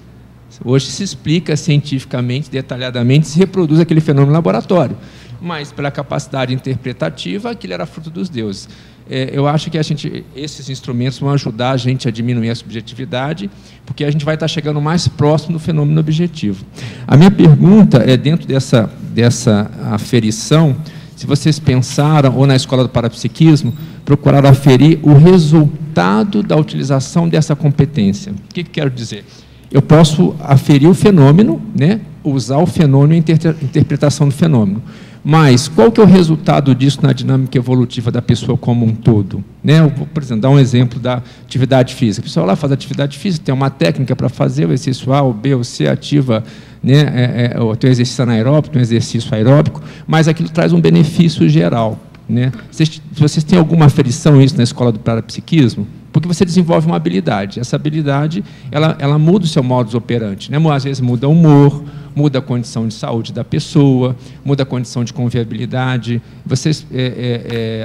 Hoje se explica cientificamente, detalhadamente, se reproduz aquele fenômeno no laboratório. Mas, pela capacidade interpretativa, aquilo era fruto dos deuses. Eu acho que esses instrumentos vão ajudar a gente a diminuir a subjetividade, porque a gente vai estar chegando mais próximo do fenômeno objetivo. A minha pergunta é, dentro dessa aferição, se vocês pensaram, ou na escola do parapsiquismo, procuraram aferir o resultado da utilização dessa competência. O que quero dizer? Eu posso aferir o fenômeno, né, usar o fenômeno e a interpretação do fenômeno. Mas qual que é o resultado disso na dinâmica evolutiva da pessoa como um todo? Né? Eu vou, por exemplo, dar um exemplo da atividade física. A pessoa lá faz atividade física, tem uma técnica para fazer o exercício A, o B, o C, ativa, né, tem um exercício anaeróbico, tem um exercício aeróbico, mas aquilo traz um benefício geral. Né? Vocês têm alguma aferição a isso na escola do parapsiquismo? Porque você desenvolve uma habilidade. Essa habilidade, ela muda o seu modus operandi. Né? Às vezes muda o humor, muda a condição de saúde da pessoa, muda a condição de conviabilidade. Vocês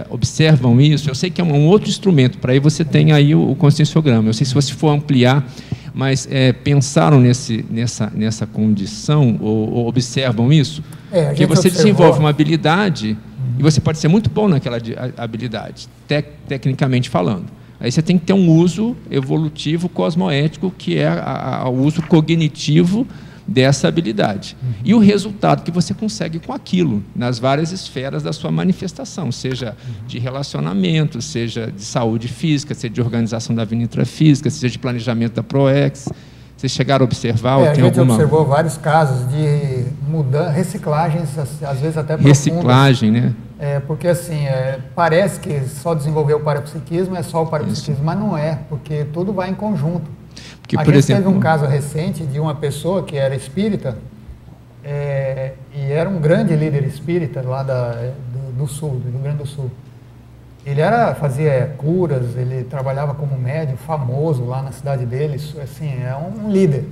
observam isso? Eu sei que é um outro instrumento, para aí você tem aí o conscienciograma. Eu sei se você for ampliar, mas pensaram nessa condição, ou observam isso? Que você desenvolve uma habilidade, e você pode ser muito bom naquela habilidade, tecnicamente falando. Aí você tem que ter um uso evolutivo cosmoético, que é o uso cognitivo dessa habilidade. E o resultado que você consegue com aquilo, nas várias esferas da sua manifestação, seja de relacionamento, seja de saúde física, seja de organização da vida intrafísica, seja de planejamento da ProEx. Vocês chegaram a observar? A gente observou vários casos de reciclagens, às vezes até profundas. Reciclagem, né? Porque assim, parece que só desenvolver o parapsiquismo é só o parapsiquismo, mas não é, porque tudo vai em conjunto. Porque, a gente teve um caso recente de uma pessoa que era espírita, e era um grande líder espírita lá do Sul, do Rio Grande do Sul. Ele fazia curas, ele trabalhava como médium famoso lá na cidade dele, assim, é um líder.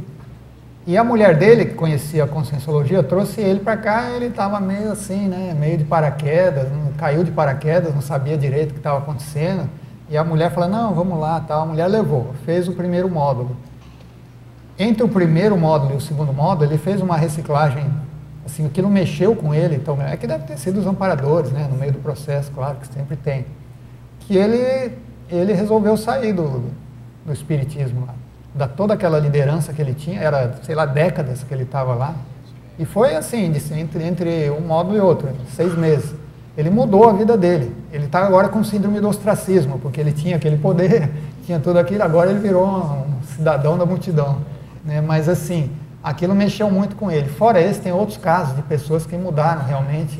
E a mulher dele, que conhecia a conscienciologia, trouxe ele para cá, ele estava meio assim, né, meio de paraquedas, caiu de paraquedas, não sabia direito o que estava acontecendo. E a mulher falou, não, vamos lá, tal. A mulher levou, fez o primeiro módulo. Entre o primeiro módulo e o segundo módulo, ele fez uma reciclagem, assim, aquilo mexeu com ele, então é que deve ter sido os amparadores, né, no meio do processo, claro, que sempre tem. Que ele resolveu sair do espiritismo lá. Toda aquela liderança que ele tinha, era, sei lá, décadas que ele estava lá, e foi assim, entre um módulo e outro, 6 meses. Ele mudou a vida dele. Ele está agora com síndrome do ostracismo, porque ele tinha aquele poder, tinha tudo aquilo, agora ele virou um cidadão da multidão. Né? Mas assim, aquilo mexeu muito com ele. Fora esse, tem outros casos de pessoas que mudaram realmente,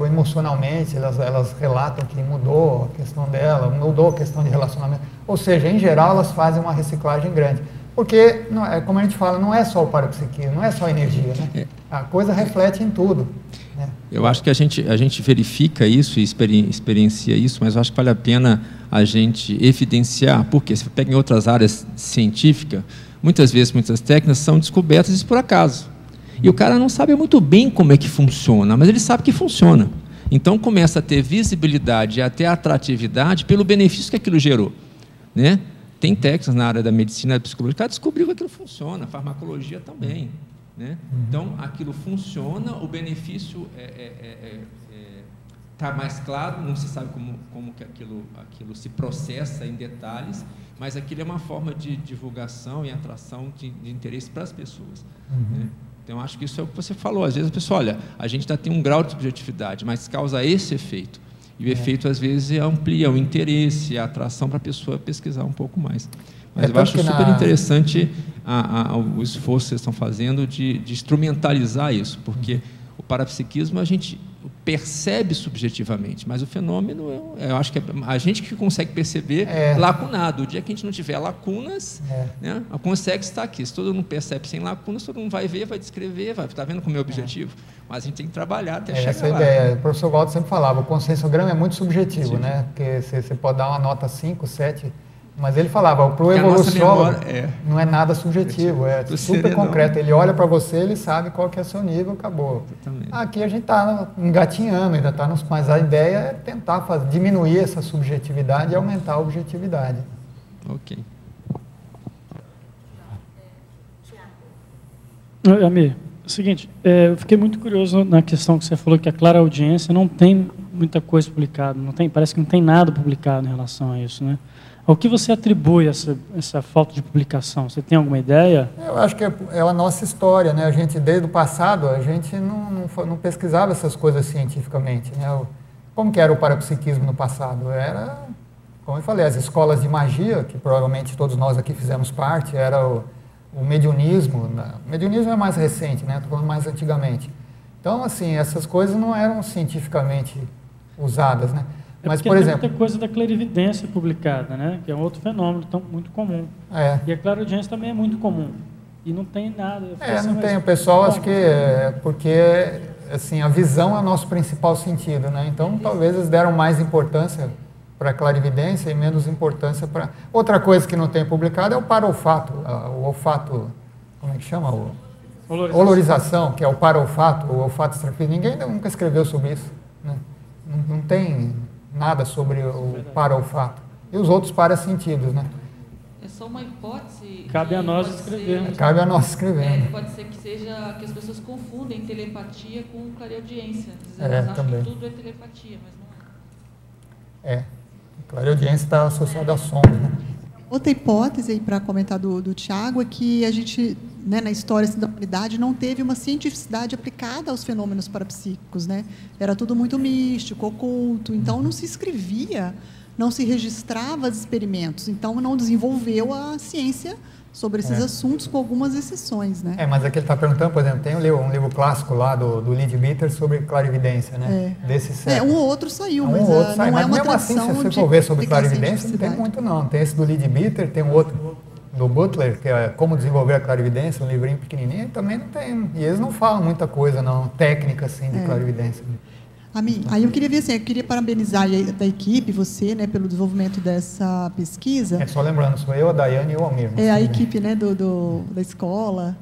emocionalmente, elas relatam que mudou a questão dela, mudou a questão de relacionamento. Ou seja, em geral, elas fazem uma reciclagem grande. Porque, como a gente fala, não é só o parapsiquismo, não é só a energia. Né? A coisa reflete em tudo. Né? Eu acho que a gente verifica isso e experiencia isso, mas eu acho que vale a pena a gente evidenciar, porque se você pega em outras áreas científicas, muitas vezes, muitas técnicas são descobertas por acaso. E o cara não sabe muito bem como é que funciona, mas ele sabe que funciona. Então começa a ter visibilidade e até atratividade pelo benefício que aquilo gerou, né? Tem técnicas na área da medicina, da psicologia, que descobriu que aquilo funciona, a farmacologia também, né? Então aquilo funciona, o benefício está mais claro, não se sabe como que aquilo se processa em detalhes, mas aquilo é uma forma de divulgação e atração de interesse para as pessoas, né? Então, acho que isso é o que você falou. Às vezes a pessoa, olha, a gente tem um grau de subjetividade, mas causa esse efeito. E o efeito, às vezes, amplia o interesse, a atração para a pessoa pesquisar um pouco mais. Mas eu acho super interessante o esforço que vocês estão fazendo de instrumentalizar isso, porque o parapsiquismo a gente percebe subjetivamente, mas o fenômeno, eu acho que é a gente que consegue perceber lacunado. O dia que a gente não tiver lacunas, né, consegue estar aqui. Se todo mundo percebe sem lacunas, todo mundo vai ver, vai descrever, vai estar vendo como é o objetivo. Mas a gente tem que trabalhar até chegar essa lá. Ideia. O professor Waldo sempre falava, o conscienciograma é muito subjetivo, né? Porque você pode dar uma nota 5, 7... Mas ele falava, para o evoluciólogo não é nada subjetivo, é super concreto. Ele olha para você, ele sabe qual que é o seu nível, acabou. Exatamente. Aqui a gente está engatinhando, ainda está mas a ideia é tentar diminuir essa subjetividade e aumentar a objetividade. Ok. Amir, é o seguinte, eu fiquei muito curioso na questão que você falou que a Clara Audiência não tem muita coisa publicada, parece que não tem nada publicado em relação a isso, né? Ao que você atribui essa falta de publicação? Você tem alguma ideia? Eu acho que é a nossa história, né? A gente, desde o passado, a gente não pesquisava essas coisas cientificamente, né? Como que era o parapsiquismo no passado? Era, como eu falei, as escolas de magia, que provavelmente todos nós aqui fizemos parte, era o mediunismo. O mediunismo é mais recente, né? Estou falando mais antigamente. Então, assim, essas coisas não eram cientificamente usadas, né? Mas, por exemplo, tem muita coisa da clarividência publicada, né? Que é um outro fenômeno muito comum. E a clariaudiência também é muito comum. E não tem nada. Não tem. O pessoal, acho que porque assim, a visão é o nosso principal sentido, né? Então, talvez eles deram mais importância para a clarividência e menos importância para... Outra coisa que não tem publicado é o parolfato, o olfato, como é que chama? Olorização, que é o parolfato, o olfato extrafísico. Ninguém nunca escreveu sobre isso, né? Não tem nada sobre o parolfato. E os outros parasentidos, né? É só uma hipótese. Cabe a nós escrever. Cabe a nós escrever. Pode ser que seja que as pessoas confundem telepatia com clareaudiência. Elas acham que tudo é telepatia, mas não é. Clareaudiência está associada a som, né? Outra hipótese aí para comentar do Tiago é que a gente, né, na história da humanidade, não teve uma cientificidade aplicada aos fenômenos parapsíquicos, né? Era tudo muito místico, oculto, então não se escrevia, não se registrava os experimentos, então não desenvolveu a ciência sobre esses assuntos, com algumas exceções, né? Mas aqui ele está perguntando, por exemplo, tem um livro clássico lá do Leadbeater sobre clarividência, né? Desse século. Um ou outro saiu, mas não é uma mesmo assim, se você for ver sobre clarividência, não tem muito não. Tem esse do Leadbeater, tem um outro do Butler, que é Como Desenvolver a Clarividência, um livrinho pequenininho, também não tem. E eles não falam muita coisa, não, técnica assim de clarividência. Aí eu queria ver assim, eu queria parabenizar a equipe, você, né, pelo desenvolvimento dessa pesquisa. Só lembrando, sou eu, a Daiane e o Almir. A equipe, né, da escola.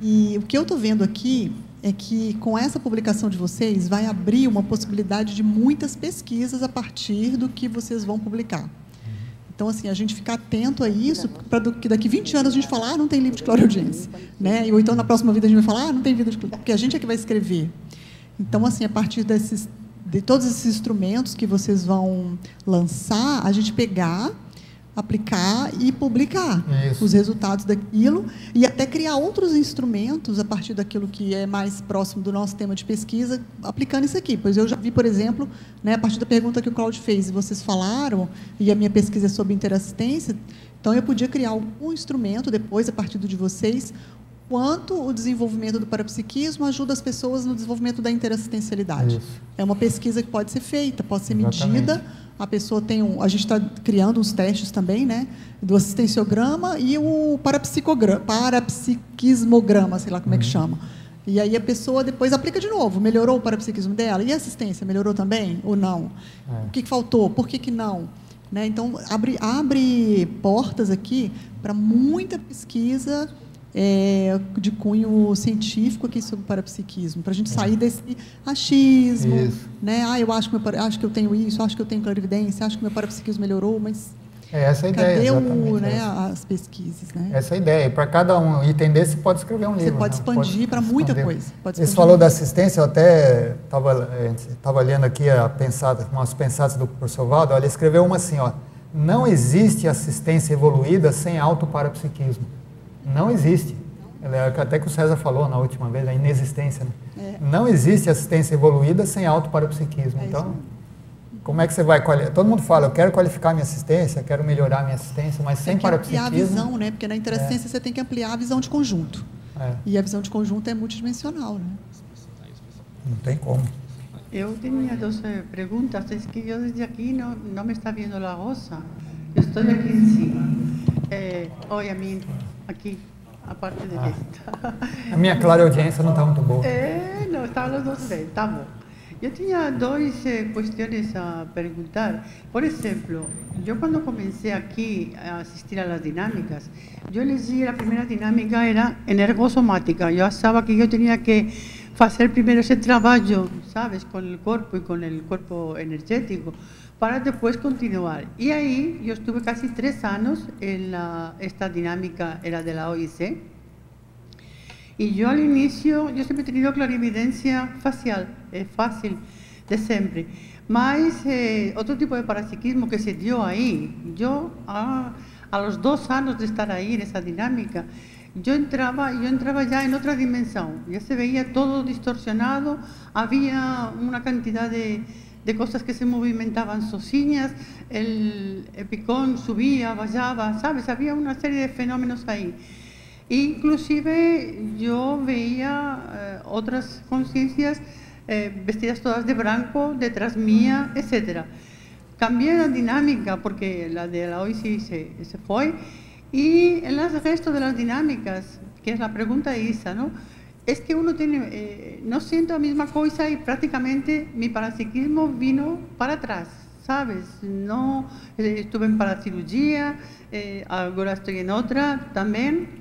E o que eu estou vendo aqui é que, com essa publicação de vocês, vai abrir uma possibilidade de muitas pesquisas a partir do que vocês vão publicar. Então, assim, a gente ficar atento a isso, para que daqui 20 anos a gente falar, não tem livro de clareaudiência, né? Ou então, na próxima vida, a gente vai falar, não tem livro de clareaudiência, porque a gente é que vai escrever. Então, assim, a partir de todos esses instrumentos que vocês vão lançar, a gente pegar, aplicar e publicar os resultados daquilo e até criar outros instrumentos a partir daquilo que é mais próximo do nosso tema de pesquisa, aplicando isso aqui. Pois eu já vi, por exemplo, né, a partir da pergunta que o Cláudio fez, e vocês falaram, e a minha pesquisa é sobre interassistência, então eu podia criar algum instrumento depois, a partir do de vocês, quanto o desenvolvimento do parapsiquismo ajuda as pessoas no desenvolvimento da interassistencialidade. É uma pesquisa que pode ser feita, pode ser medida. A pessoa tem a gente está criando uns testes também, né, do assistenciograma e o parapsiquismograma, sei lá como é que chama. E aí a pessoa depois aplica de novo, melhorou o parapsiquismo dela, e a assistência, melhorou também ou não? O que faltou? Por que não? Né? Então, abre portas aqui para muita pesquisa de cunho científico aqui sobre o parapsiquismo, para a gente sair desse achismo, né? Eu acho que eu tenho isso, acho que eu tenho clarividência, acho que meu parapsiquismo melhorou, mas essa é a ideia, cadê as pesquisas, né? Essa é a ideia. E para cada item desse, você pode escrever um livro. Você pode expandir para muita coisa. Você falou da assistência, eu até estava lendo aqui umas pensadas do professor Valdo. Ele escreveu uma assim, ó: não existe assistência evoluída sem autoparapsiquismo. Não existe. Até que o César falou na última vez, a inexistência. Né? Não existe assistência evoluída sem autoparapsiquismo. Então, como é que você vai qualificar? Todo mundo fala, eu quero qualificar minha assistência, quero melhorar minha assistência, mas sem parapsiquismo... Tem que ampliar a visão, né? Porque na interassistência você tem que ampliar a visão de conjunto. E a visão de conjunto é multidimensional, né? Não tem como. Eu tinha duas perguntas. É que eu desde aqui não me está vendo a Rosa. Eu estou aqui em cima. Oi, a mim, aqui, a parte direita. A minha clareaudiência não está muito boa. Não, estavam os dois bem, tá bom. Eu tinha duas questões a perguntar. Por exemplo, eu quando comecei aqui a assistir às dinâmicas, eu elegi a primeira dinâmica era energossomática. Eu achava que eu tinha que fazer primeiro esse trabalho, sabes, com o corpo e com o corpo energético, para depois continuar. E aí, eu estive quase 3 anos esta dinâmica era da OIC. E eu, ao início, eu sempre he tenido clarividencia facial, é fácil, de sempre. Mas outro tipo de parapsiquismo que se dio aí, eu, a los 2 anos de estar aí nessa dinâmica, eu entrava já em outra dimensão. Já se veía todo distorsionado, havia uma quantidade de coisas que se movimentavam sozinhas, o picón subia, baixava, sabes? Havia uma série de fenômenos aí. Inclusive, eu veía outras consciências vestidas todas de branco, detrás mía, etc. Cambié a dinámica porque la de la OIC se fue y en el resto de las dinámicas, que es la pregunta esa, ¿no? Es que uno tiene, no siento la misma cosa y prácticamente mi parapsiquismo vino para atrás, ¿sabes? No, estuve en paracirugía, ahora estoy en otra también.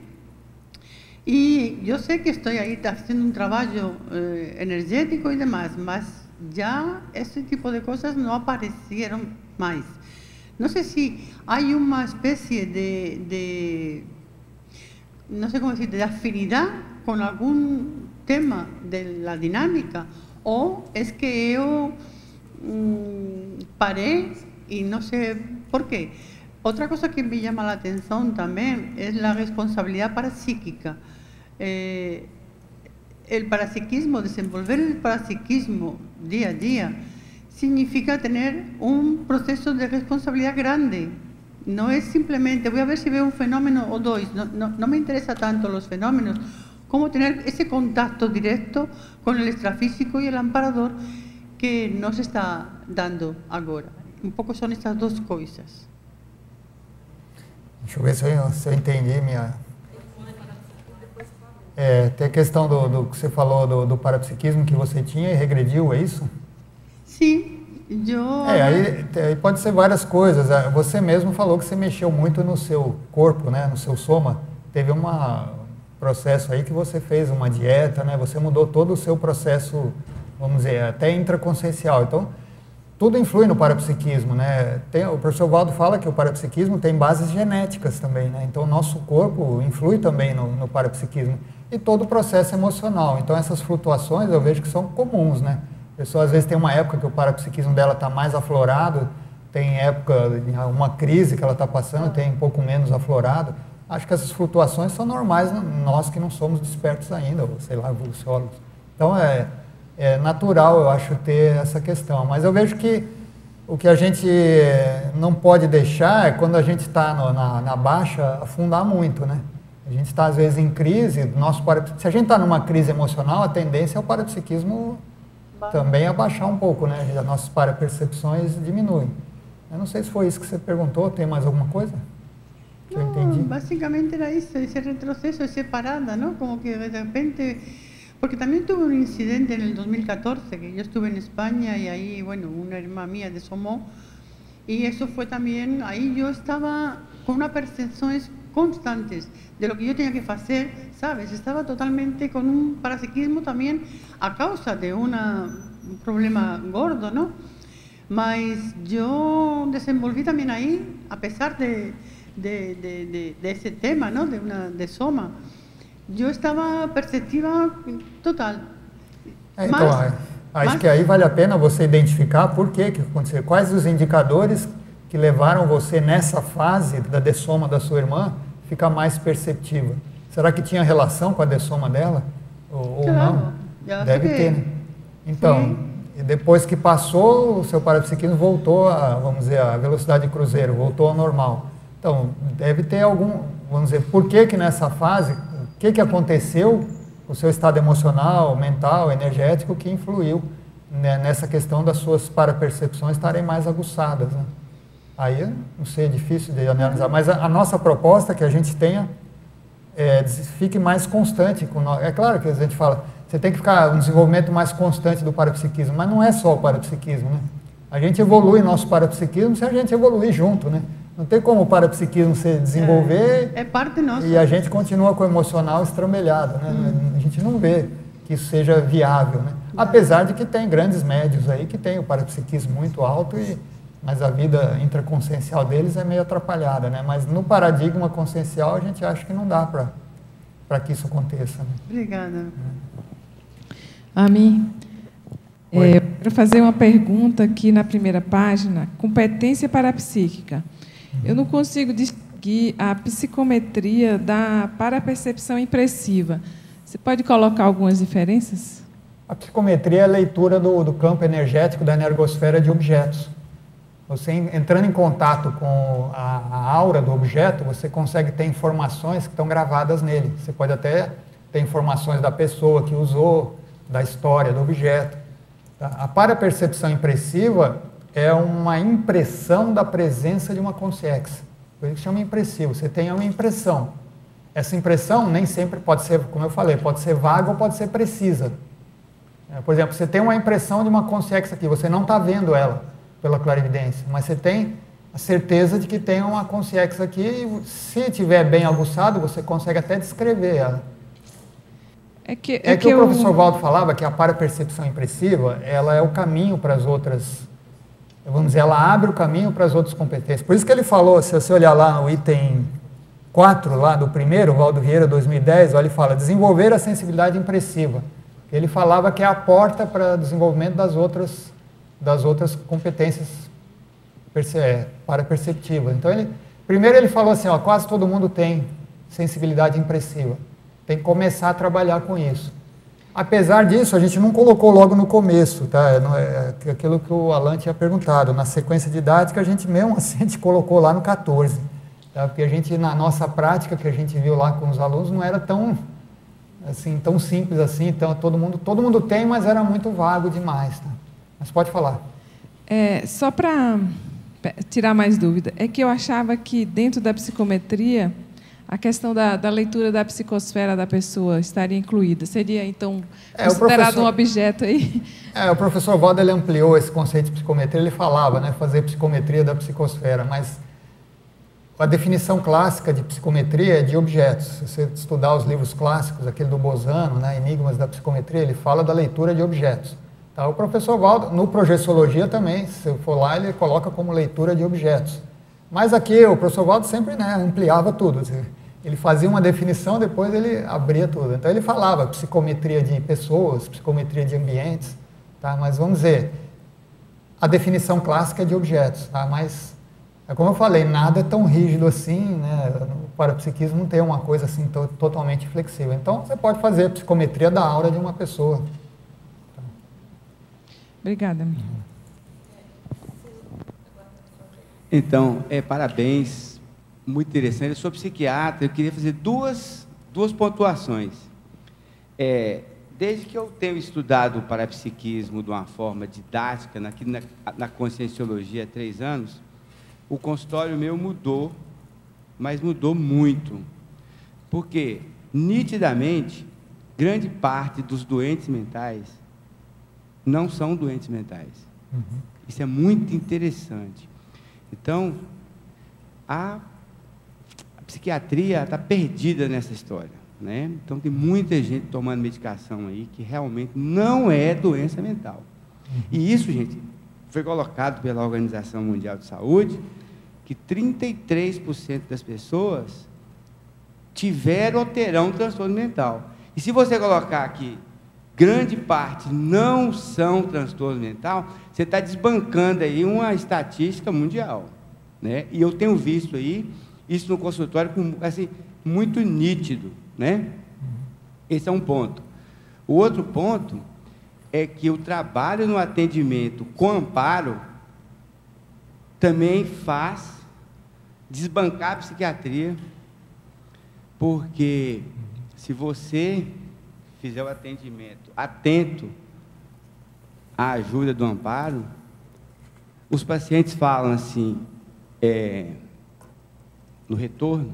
Y yo sé que estoy ahí haciendo un trabajo energético y demás, mas ya ese tipo de cosas no aparecieron más. No sé si hay una especie no sé cómo decir, de afinidad con algún tema de la dinámica, o es que yo paré y no sé por qué. Otra cosa que me llama la atención también es la responsabilidad parapsíquica. El parapsiquismo, desenvolver el parapsiquismo día a día, significa tener un proceso de responsabilidad grande. No es simplemente, voy a ver si veo un fenómeno o dos, no me interesa tanto los fenómenos, como tener ese contacto directo con el extrafísico y el amparador que nos está dando ahora. Un poco son estas dos cosas. Deixa eu ver se eu entendi minha... tem a questão do que você falou do parapsiquismo que você tinha e regrediu, é isso? Sim, eu... aí pode ser várias coisas. Você mesmo falou que você mexeu muito no seu corpo, né, no seu soma. Teve um processo aí que você fez uma dieta, né, você mudou todo o seu processo, vamos dizer, até intraconsciencial. Então, tudo influi no parapsiquismo, né? O professor Valdo fala que o parapsiquismo tem bases genéticas também, né? Então, o nosso corpo influi também no parapsiquismo. E todo o processo emocional. Então, essas flutuações eu vejo que são comuns, né? A pessoa, às vezes, tem uma época que o parapsiquismo dela está mais aflorado, tem época, uma crise que ela está passando, tem um pouco menos aflorado. Acho que essas flutuações são normais, nós que não somos despertos ainda, ou sei lá, evoluciólogos. Então, é natural, eu acho, ter essa questão. Mas eu vejo que o que a gente não pode deixar é, quando a gente está na baixa, afundar muito, né? A gente está, às vezes, em crise. Se a gente está numa crise emocional, a tendência é o parapsiquismo também abaixar um pouco, né? As nossas parapercepções diminuem. Eu não sei se foi isso que você perguntou. Tem mais alguma coisa? Que eu entendi. Básicamente era isso, esse retrocesso, essa parada, ¿no? Como que de repente... Porque también tuve un incidente en el 2014, que yo estuve en España y ahí, bueno, una hermana mía desomó. Y eso fue también, ahí yo estaba con una percepción constantes de lo que yo tenía que hacer, ¿sabes? Estaba totalmente con un parapsiquismo también a causa de un problema gordo, ¿no? Mas yo desenvolví también ahí, a pesar de ese tema, ¿no? De soma. Yo estava perceptiva total. Então, acho que aí vale a pena você identificar por que aconteceu, quais os indicadores que levaram você nessa fase da dessoma da sua irmã ficar mais perceptiva. Será que tinha relação com a dessoma dela? Ou claro, não? Deve ter, né? Então, depois que passou, o seu parapsiquismo voltou a, vamos dizer, a velocidade de cruzeiro, voltou ao normal. Então, deve ter algum, vamos dizer, por que nessa fase, o que aconteceu, o seu estado emocional, mental, energético, que influiu, né, nessa questão das suas parapercepções estarem mais aguçadas, né? Aí, não sei, é difícil de analisar, mas a nossa proposta é que a gente tenha, fique mais constante. É claro que a gente fala, você tem que ficar um desenvolvimento mais constante do parapsiquismo, mas não é só o parapsiquismo, né? A gente evolui nosso parapsiquismo se a gente evoluir junto, né? Não tem como o parapsiquismo se desenvolver parte nossa. E a gente continua com o emocional estrambelhado, né? A gente não vê que isso seja viável, né? Apesar de que tem grandes médios aí que tem o parapsiquismo muito alto, mas a vida intraconsciencial deles é meio atrapalhada, né? Mas no paradigma consciencial a gente acha que não dá para que isso aconteça, né? Obrigada. A mim, para fazer uma pergunta aqui na primeira página, competência parapsíquica. Eu não consigo distinguir a psicometria da parapercepção impressiva. Você pode colocar algumas diferenças? A psicometria é a leitura do campo energético da energosfera de objetos. Você entrando em contato com a aura do objeto, você consegue ter informações que estão gravadas nele. Você pode até ter informações da pessoa que usou, da história do objeto. A parapercepção impressiva é uma impressão da presença de uma consciência. Por isso que chama impressivo. Você tem uma impressão. Essa impressão nem sempre pode ser, como eu falei, pode ser vaga ou pode ser precisa. Por exemplo, você tem uma impressão de uma consciência aqui, você não está vendo ela pela clarividência, mas você tem a certeza de que tem uma consciência aqui e se estiver bem aguçado, você consegue até descrever ela. É que o professor Valdo falava que a parapercepção impressiva, ela é o caminho para as outras, vamos dizer, ela abre o caminho para as outras competências. Por isso que ele falou, se você olhar lá no item 4, lá do primeiro, Valdo Vieira, 2010, ele fala, desenvolver a sensibilidade impressiva. Ele falava que é a porta para o desenvolvimento das outras competências paraperceptivas. Então, primeiro ele falou assim, quase todo mundo tem sensibilidade impressiva. Tem que começar a trabalhar com isso. Apesar disso, a gente não colocou logo no começo, tá? É aquilo que o Alan tinha perguntado. Na sequência didática, a gente mesmo assim, a gente colocou lá no 14. Tá? Porque a gente, na nossa prática, que a gente viu lá com os alunos, não era tão simples assim. Então, todo mundo tem, mas era muito vago demais. Tá? Mas pode falar. Só para tirar mais dúvida, é que eu achava que dentro da psicometria, a questão da leitura da psicosfera da pessoa estaria incluída. Seria, então, considerado um objeto aí? O professor Valdo, ele ampliou esse conceito de psicometria. Ele falava, né, fazer psicometria da psicosfera, mas a definição clássica de psicometria é de objetos. Se você estudar os livros clássicos, aquele do Bosano, né, Enigmas da Psicometria, ele fala da leitura de objetos. Tá? O professor Valdo, no Projeciologia também, se for lá, ele coloca como leitura de objetos. Mas aqui o professor Valdo sempre, né, ampliava tudo. Ele fazia uma definição, depois ele abria tudo. Então ele falava psicometria de pessoas, psicometria de ambientes, tá? Mas vamos dizer, a definição clássica é de objetos, tá? Mas, como eu falei, nada é tão rígido assim, né? O parapsiquismo não tem uma coisa assim totalmente flexível. Então você pode fazer a psicometria da aura de uma pessoa. Tá? Obrigada. Então, parabéns. Muito interessante. Eu sou psiquiatra, eu queria fazer duas pontuações. Desde que eu tenho estudado o parapsiquismo de uma forma didática, na Conscienciologia há 3 anos, o consultório meu mudou, mas mudou muito. Porque, nitidamente, grande parte dos doentes mentais não são doentes mentais. Isso é muito interessante. Então, a psiquiatria está perdida nessa história, né? Então, tem muita gente tomando medicação aí que realmente não é doença mental. E isso, gente, foi colocado pela Organização Mundial de Saúde, que 33% das pessoas tiveram ou terão transtorno mental. E se você colocar aqui, grande parte não são transtorno mental, você está desbancando aí uma estatística mundial, né? E eu tenho visto aí isso no consultório assim, muito nítido, né? Esse é um ponto. O outro ponto é que o trabalho no atendimento com amparo também faz desbancar a psiquiatria, porque se você fizer o atendimento atento à ajuda do amparo, os pacientes falam assim, no retorno,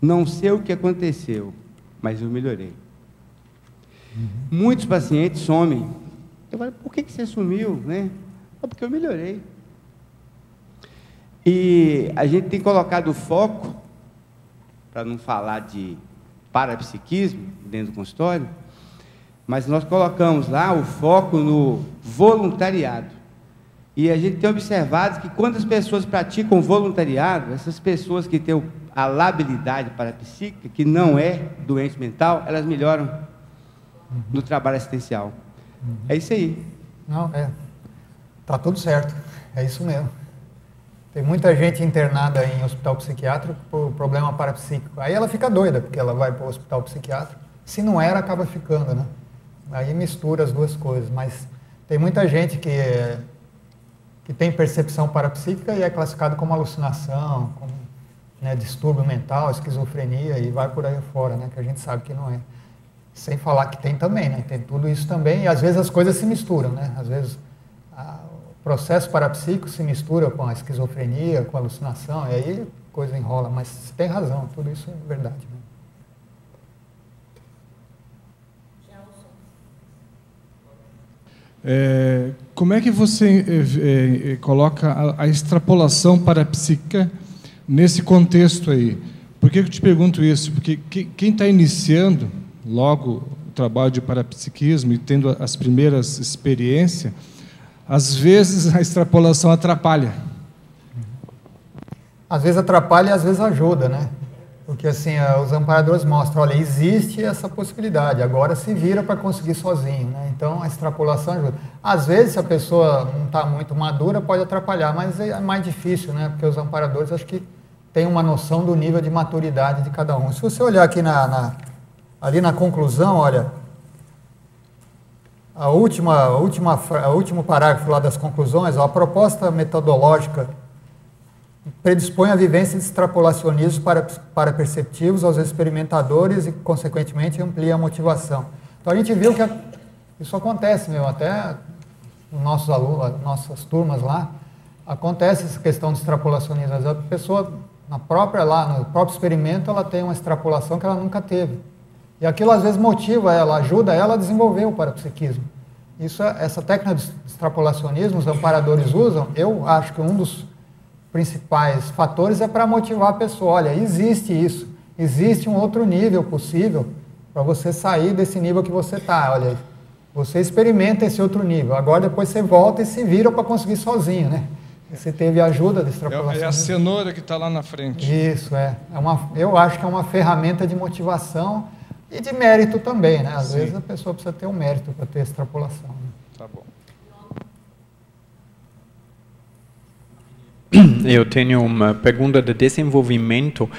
não sei o que aconteceu, mas eu melhorei. Muitos pacientes somem. Eu falo, por que você sumiu, né? Porque eu melhorei. E a gente tem colocado o foco, para não falar de parapsiquismo dentro do consultório, mas nós colocamos lá o foco no voluntariado. E a gente tem observado que quando as pessoas praticam voluntariado, essas pessoas que têm a labilidade parapsíquica, que não é doente mental, elas melhoram no trabalho assistencial. É isso aí. Não, tá tudo certo. É isso mesmo. Tem muita gente internada em hospital psiquiátrico por problema parapsíquico. Aí ela fica doida, porque ela vai para o hospital psiquiátrico. Se não era, acaba ficando, né? Aí mistura as duas coisas. Mas tem muita gente que tem percepção parapsíquica e é classificado como alucinação, como, né, distúrbio mental, esquizofrenia, e vai por aí fora, né? Que a gente sabe que não é. Sem falar que tem também, né? Tem tudo isso também, e às vezes as coisas se misturam, né? Às vezes o processo parapsíquico se mistura com a esquizofrenia, com a alucinação, e aí a coisa enrola, mas você tem razão, tudo isso é verdade, né? Como é que você coloca a extrapolação parapsíquica nesse contexto aí? Por que eu te pergunto isso? Porque quem está iniciando logo o trabalho de parapsiquismo e tendo as primeiras experiências, às vezes a extrapolação atrapalha. Às vezes atrapalha e às vezes ajuda, né? Porque assim, os amparadores mostram, olha, existe essa possibilidade, agora se vira para conseguir sozinho, né? Então a extrapolação ajuda. Às vezes, se a pessoa não está muito madura, pode atrapalhar, mas é mais difícil, né? Porque os amparadores, acho que têm uma noção do nível de maturidade de cada um. Se você olhar aqui ali na conclusão, olha, o último parágrafo lá das conclusões, ó, a proposta metodológica predispõe a vivência de extrapolacionismos para perceptivos aos experimentadores e, consequentemente, amplia a motivação. Então, a gente viu que isso acontece mesmo, até nos nossos alunos, nossas turmas lá, acontece essa questão de extrapolacionismo. A pessoa, no próprio experimento, ela tem uma extrapolação que ela nunca teve. E aquilo, às vezes, motiva ela, ajuda ela a desenvolver o parapsiquismo. Essa técnica de extrapolacionismo, os amparadores usam, eu acho que um dos principais fatores é para motivar a pessoa. Olha, existe isso, existe um outro nível possível para você sair desse nível que você está. Olha, você experimenta esse outro nível, agora depois você volta e se vira para conseguir sozinho, né? Você teve ajuda de extrapolação. É a cenoura que está lá na frente. Isso, eu acho que é uma ferramenta de motivação e de mérito também, né? Às vezes a pessoa precisa ter um mérito para ter extrapolação. Né? Tá bom. Eu tenho uma pergunta de desenvolvimento.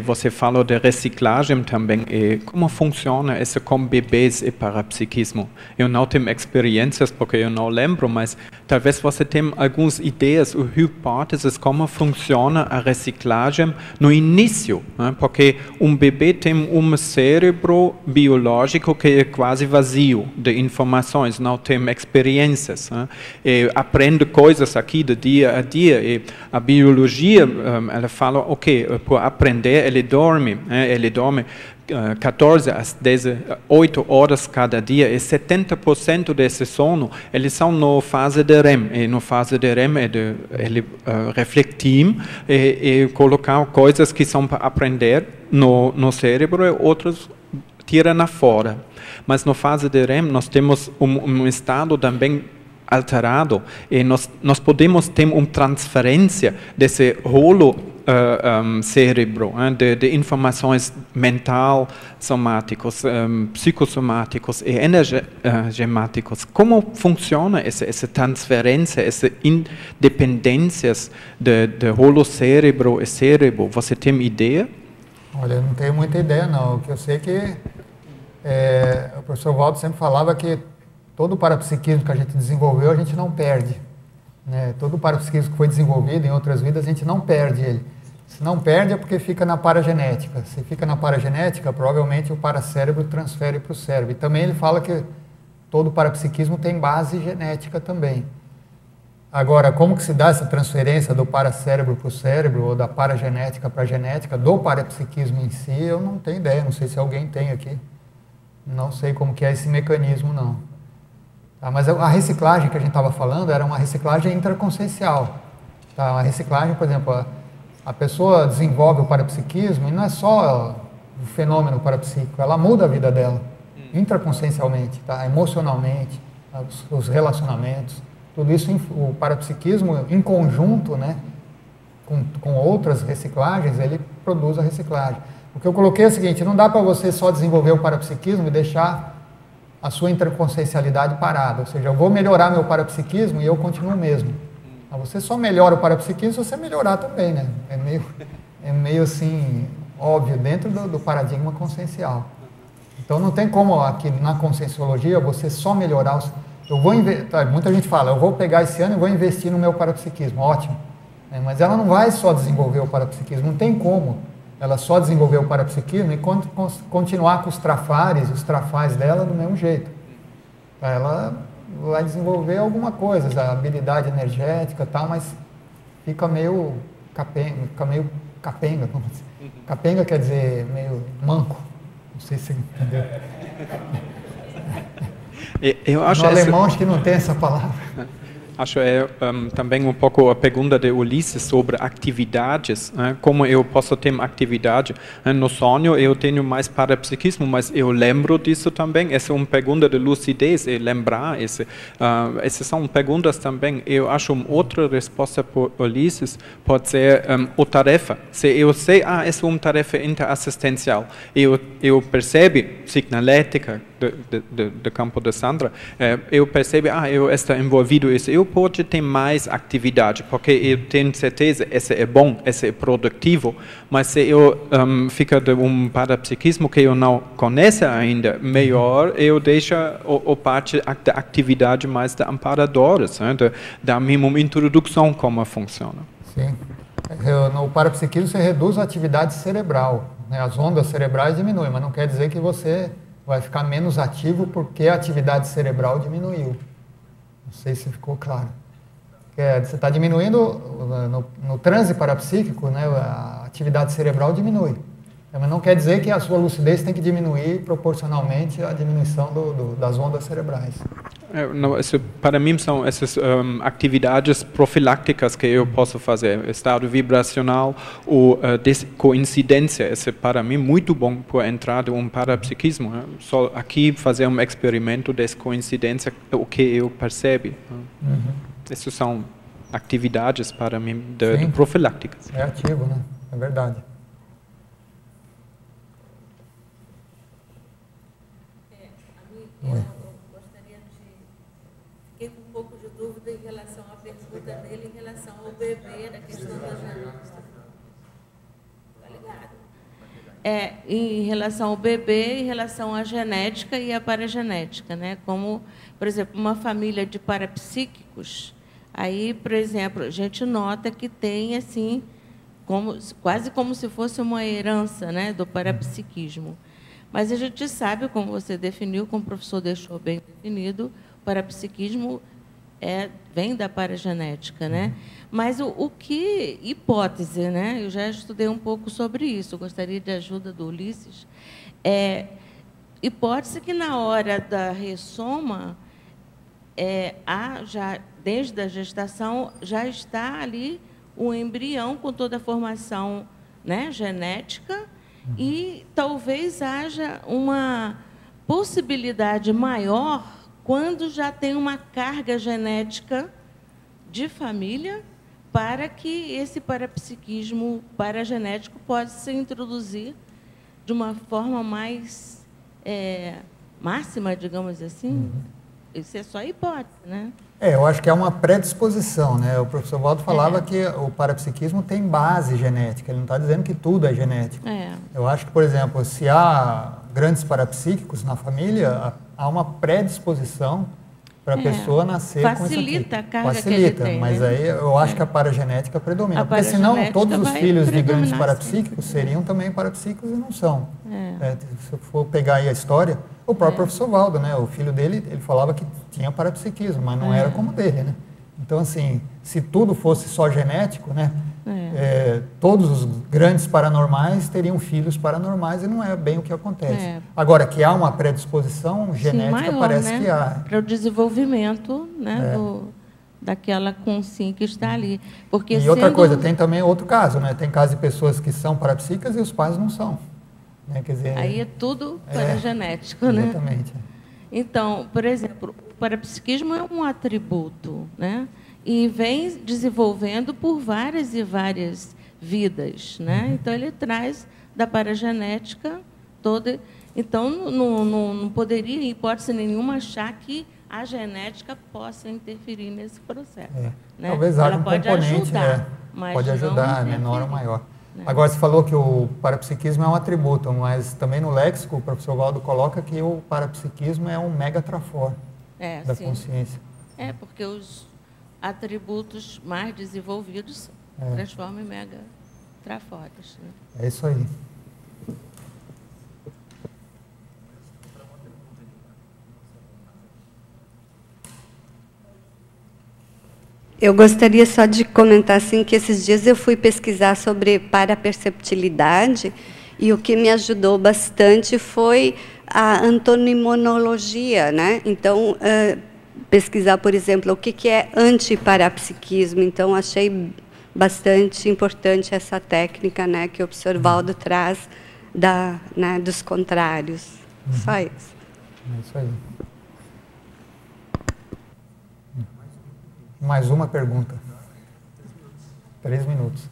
Você falou de reciclagem também. Como funciona isso com bebês e parapsiquismo? Eu não tenho experiências porque eu não lembro, mas talvez você tenha algumas ideias ou hipóteses como funciona a reciclagem no início, né? Porque um bebê tem um cérebro biológico que é quase vazio de informações, não tem experiências, né? Aprende coisas aqui do dia a dia. A biologia, ela fala, ok, por aprender, ele dorme. 14 às 18 horas cada dia, e 70% desse sono, eles são na fase de REM. E na fase de REM é de ele refletir e colocar coisas que são para aprender no cérebro e outras tira na fora. Mas na fase de REM nós temos um estado também alterado e nós podemos ter uma transferência desse rolo cérebro, de informações mental, somáticos, psicossomáticos e energemáticos. Como funciona essa transferência, essas independências de rolo cérebro e cérebro? Você tem ideia? Olha, eu não tenho muita ideia, não. O que eu sei é que o professor Waldo sempre falava que todo o parapsiquismo que a gente desenvolveu, a gente não perde. Né? Todo o parapsiquismo que foi desenvolvido em outras vidas, a gente não perde ele. Se não perde é porque fica na paragenética. Se fica na paragenética, provavelmente o paracérebro transfere para o cérebro. E também ele fala que todo o parapsiquismo tem base genética também. Agora, como que se dá essa transferência do paracérebro para o cérebro, ou da paragenética para a genética, do parapsiquismo em si, eu não tenho ideia. Não sei se alguém tem aqui. Não sei como que é esse mecanismo, não. Tá, mas a reciclagem que a gente estava falando era uma reciclagem intraconsciencial. Tá, uma reciclagem, por exemplo, a pessoa desenvolve o parapsiquismo e não é só o fenômeno parapsíquico, ela muda a vida dela, intraconsciencialmente, tá, emocionalmente, os relacionamentos, tudo isso, o parapsiquismo em conjunto, né, com outras reciclagens, ele produz a reciclagem. O que eu coloquei é o seguinte, não dá para você só desenvolver o parapsiquismo e deixar a sua intraconsciencialidade parada, ou seja, eu vou melhorar meu parapsiquismo e eu continuo mesmo. Mas você só melhora o parapsiquismo se você melhorar também, né? É meio assim, óbvio, dentro do paradigma consciencial. Então não tem como aqui na conscienciologia você só melhorar, muita gente fala, eu vou pegar esse ano e vou investir no meu parapsiquismo, ótimo. Mas ela não vai só desenvolver o parapsiquismo, não tem como ela só desenvolver o parapsiquismo e continuar com os trafais dela do mesmo jeito. Ela vai desenvolver alguma coisa, a habilidade energética e tal, mas fica meio capenga. Capenga quer dizer meio manco. Não sei se você entendeu. Eu acho no alemão acho que não tem essa palavra. Acho também um pouco a pergunta de Ulisses sobre atividades, como eu posso ter atividade. No sonho eu tenho mais parapsiquismo, mas eu lembro disso também. Essa é uma pergunta de lucidez, e lembrar. Essas são perguntas também. Eu acho uma outra resposta para Ulisses pode ser a tarefa. Se eu sei, essa é uma tarefa interassistencial, eu percebo signalética do campo da Sandra, eu percebo, eu estou envolvido nisso. Eu posso ter mais atividade, porque eu tenho certeza que esse é bom, esse é produtivo, mas se eu fico de um parapsiquismo que eu não conheço ainda, melhor eu deixo a parte da atividade mais de amparadores, da minha introdução como funciona. Sim. No parapsiquismo você reduz a atividade cerebral, né? As ondas cerebrais diminuem, mas não quer dizer que você vai ficar menos ativo porque a atividade cerebral diminuiu. Não sei se ficou claro. Você está diminuindo no transe parapsíquico, né, a atividade cerebral diminui. Mas não quer dizer que a sua lucidez tem que diminuir proporcionalmente à diminuição das ondas cerebrais. Não, para mim são essas atividades profilácticas que eu posso fazer. Estado vibracional ou coincidência. Esse é para mim muito bom para entrar em um parapsiquismo. Só aqui fazer um experimento de coincidência, o que eu percebo. Essas são atividades para mim de profilácticas. É ativo, né? É verdade. Eu gostaria fiquei com um pouco de dúvida em relação à pergunta dele, em relação ao bebê, da questão da genética. Tá ligado? Em relação ao bebê, em relação à genética e à paragenética, né? Como, por exemplo, uma família de parapsíquicos, aí, por exemplo, a gente nota que tem, assim, quase como se fosse uma herança, né, do parapsiquismo. Mas a gente sabe, como você definiu, como o professor deixou bem definido, o parapsiquismo vem da paragenética, né? Mas o que hipótese, né? Eu já estudei um pouco sobre isso, eu gostaria de ajuda do Ulisses. E pode-se que na hora da ressoma, já, desde a gestação, já está ali o embrião com toda a formação, né, genética, e talvez haja uma possibilidade maior quando já tem uma carga genética de família para que esse parapsiquismo paragenético possa se introduzir de uma forma mais máxima, digamos assim. Isso é só hipótese, né? Eu acho que é uma predisposição, né? O professor Waldo falava que o parapsiquismo tem base genética, ele não está dizendo que tudo é genético. Eu acho que, por exemplo, se há grandes parapsíquicos na família, há uma predisposição para a pessoa nascer com isso aqui. Facilita a carga Facilita, que ele tem, mas né? aí eu acho que a paragenética predomina. Porque senão todos os filhos de grandes parapsíquicos seriam também parapsíquicos e não são. Se eu for pegar aí a história, o próprio professor Waldo, né? O filho dele, ele falava que tinha parapsiquismo, mas não era como dele, né? Então, assim, se tudo fosse só genético, né? Todos os grandes paranormais teriam filhos paranormais e não é bem o que acontece. Agora, que há uma predisposição genética, maior, parece, né? Que há. Para o desenvolvimento, né, daquela consciência que está ali. Porque e outra coisa, tem também outro caso, né? Tem caso de pessoas que são parapsíquicas e os pais não são. Né? Quer dizer, aí é tudo paragenético, né? Exatamente. Então, por exemplo, o parapsiquismo é um atributo, né? E vem desenvolvendo por várias e várias vidas, né? Então, ele traz da paragenética toda. Então, não poderia, em hipótese nenhuma, achar que a genética possa interferir nesse processo. Né? Talvez haja um componente, pode ajudar, menor ou maior. Agora, você falou que o parapsiquismo é um atributo, mas também no léxico, o professor Waldo coloca que o parapsiquismo é um megatrafor da consciência. Porque os atributos mais desenvolvidos transformam em megatrafores. Né? É isso aí. Eu gostaria só de comentar assim, que esses dias eu fui pesquisar sobre paraperceptibilidade e o que me ajudou bastante foi a antonimonologia, né? Então, pesquisar, por exemplo, o que é antiparapsiquismo. Então, achei bastante importante essa técnica, né, que o professor Waldo traz dos contrários. Só isso. É isso aí. Mais uma pergunta. 3 minutos.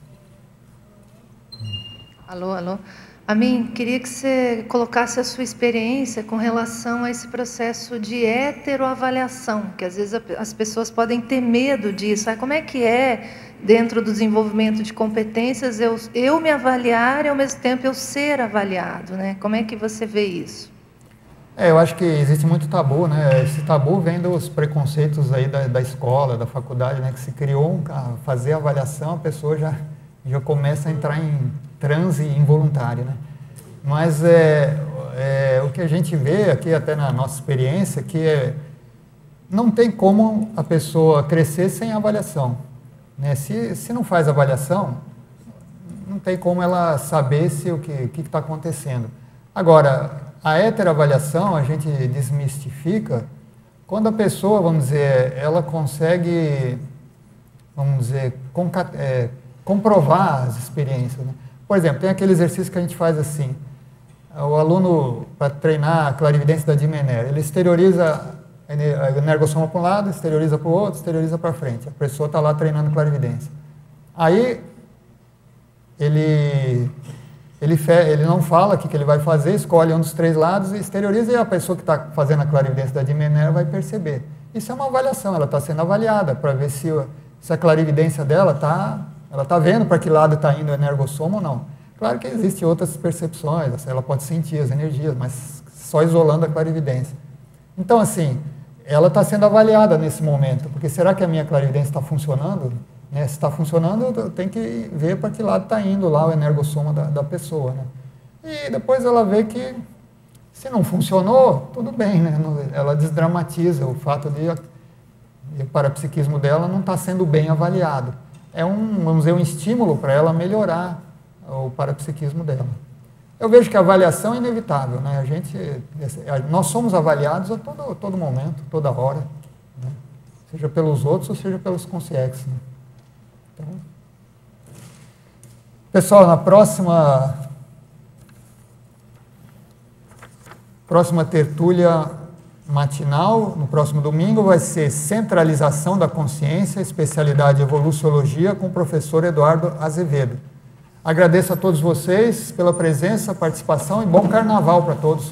Alô, alô. A mim, queria que você colocasse a sua experiência com relação a esse processo de heteroavaliação, que às vezes as pessoas podem ter medo disso. Como é que é, dentro do desenvolvimento de competências, eu me avaliar e, ao mesmo tempo, eu ser avaliado, né? Como é que você vê isso? Eu acho que existe muito tabu, né? Esse tabu vem dos preconceitos aí da escola, da faculdade, né? Que se criou fazer avaliação, a pessoa já começa a entrar em transe involuntário, né? Mas o que a gente vê aqui, até na nossa experiência, que não tem como a pessoa crescer sem avaliação, né? Se não faz avaliação, não tem como ela saber o que está acontecendo. Agora, a heteroavaliação, a gente desmistifica quando a pessoa, vamos dizer, ela consegue, vamos dizer, comprovar as experiências, né? Por exemplo, tem aquele exercício que a gente faz assim, o aluno, para treinar a clarividência da Dimenera, ele exterioriza a energossoma para um lado, exterioriza para o outro, exterioriza para frente. A pessoa está lá treinando clarividência. Aí, ele não fala o que ele vai fazer, escolhe um dos 3 lados e exterioriza, e a pessoa que está fazendo a clarividência da Dimenera vai perceber. Isso é uma avaliação, ela está sendo avaliada para ver se a clarividência dela ela está vendo para que lado está indo o energossoma ou não. Claro que existem outras percepções, ela pode sentir as energias, mas só isolando a clarividência. Então, assim, ela está sendo avaliada nesse momento, porque será que a minha clarividência está funcionando? Né? Se está funcionando, eu tenho que ver para que lado está indo lá o energossoma da pessoa. Né? E depois ela vê que, se não funcionou, tudo bem, né? Ela desdramatiza o fato de o parapsiquismo dela não está sendo bem avaliado. É vamos dizer, um estímulo para ela melhorar o parapsiquismo dela. Eu vejo que a avaliação é inevitável, né? Nós somos avaliados a todo momento, toda hora, né? Seja pelos outros ou seja pelos consciex, né? Então, pessoal, na próxima tertúlia matinal, no próximo domingo, vai ser Centralização da Consciência, especialidade Evoluciologia, com o professor Eduardo Azevedo. Agradeço a todos vocês pela presença, participação e bom carnaval para todos.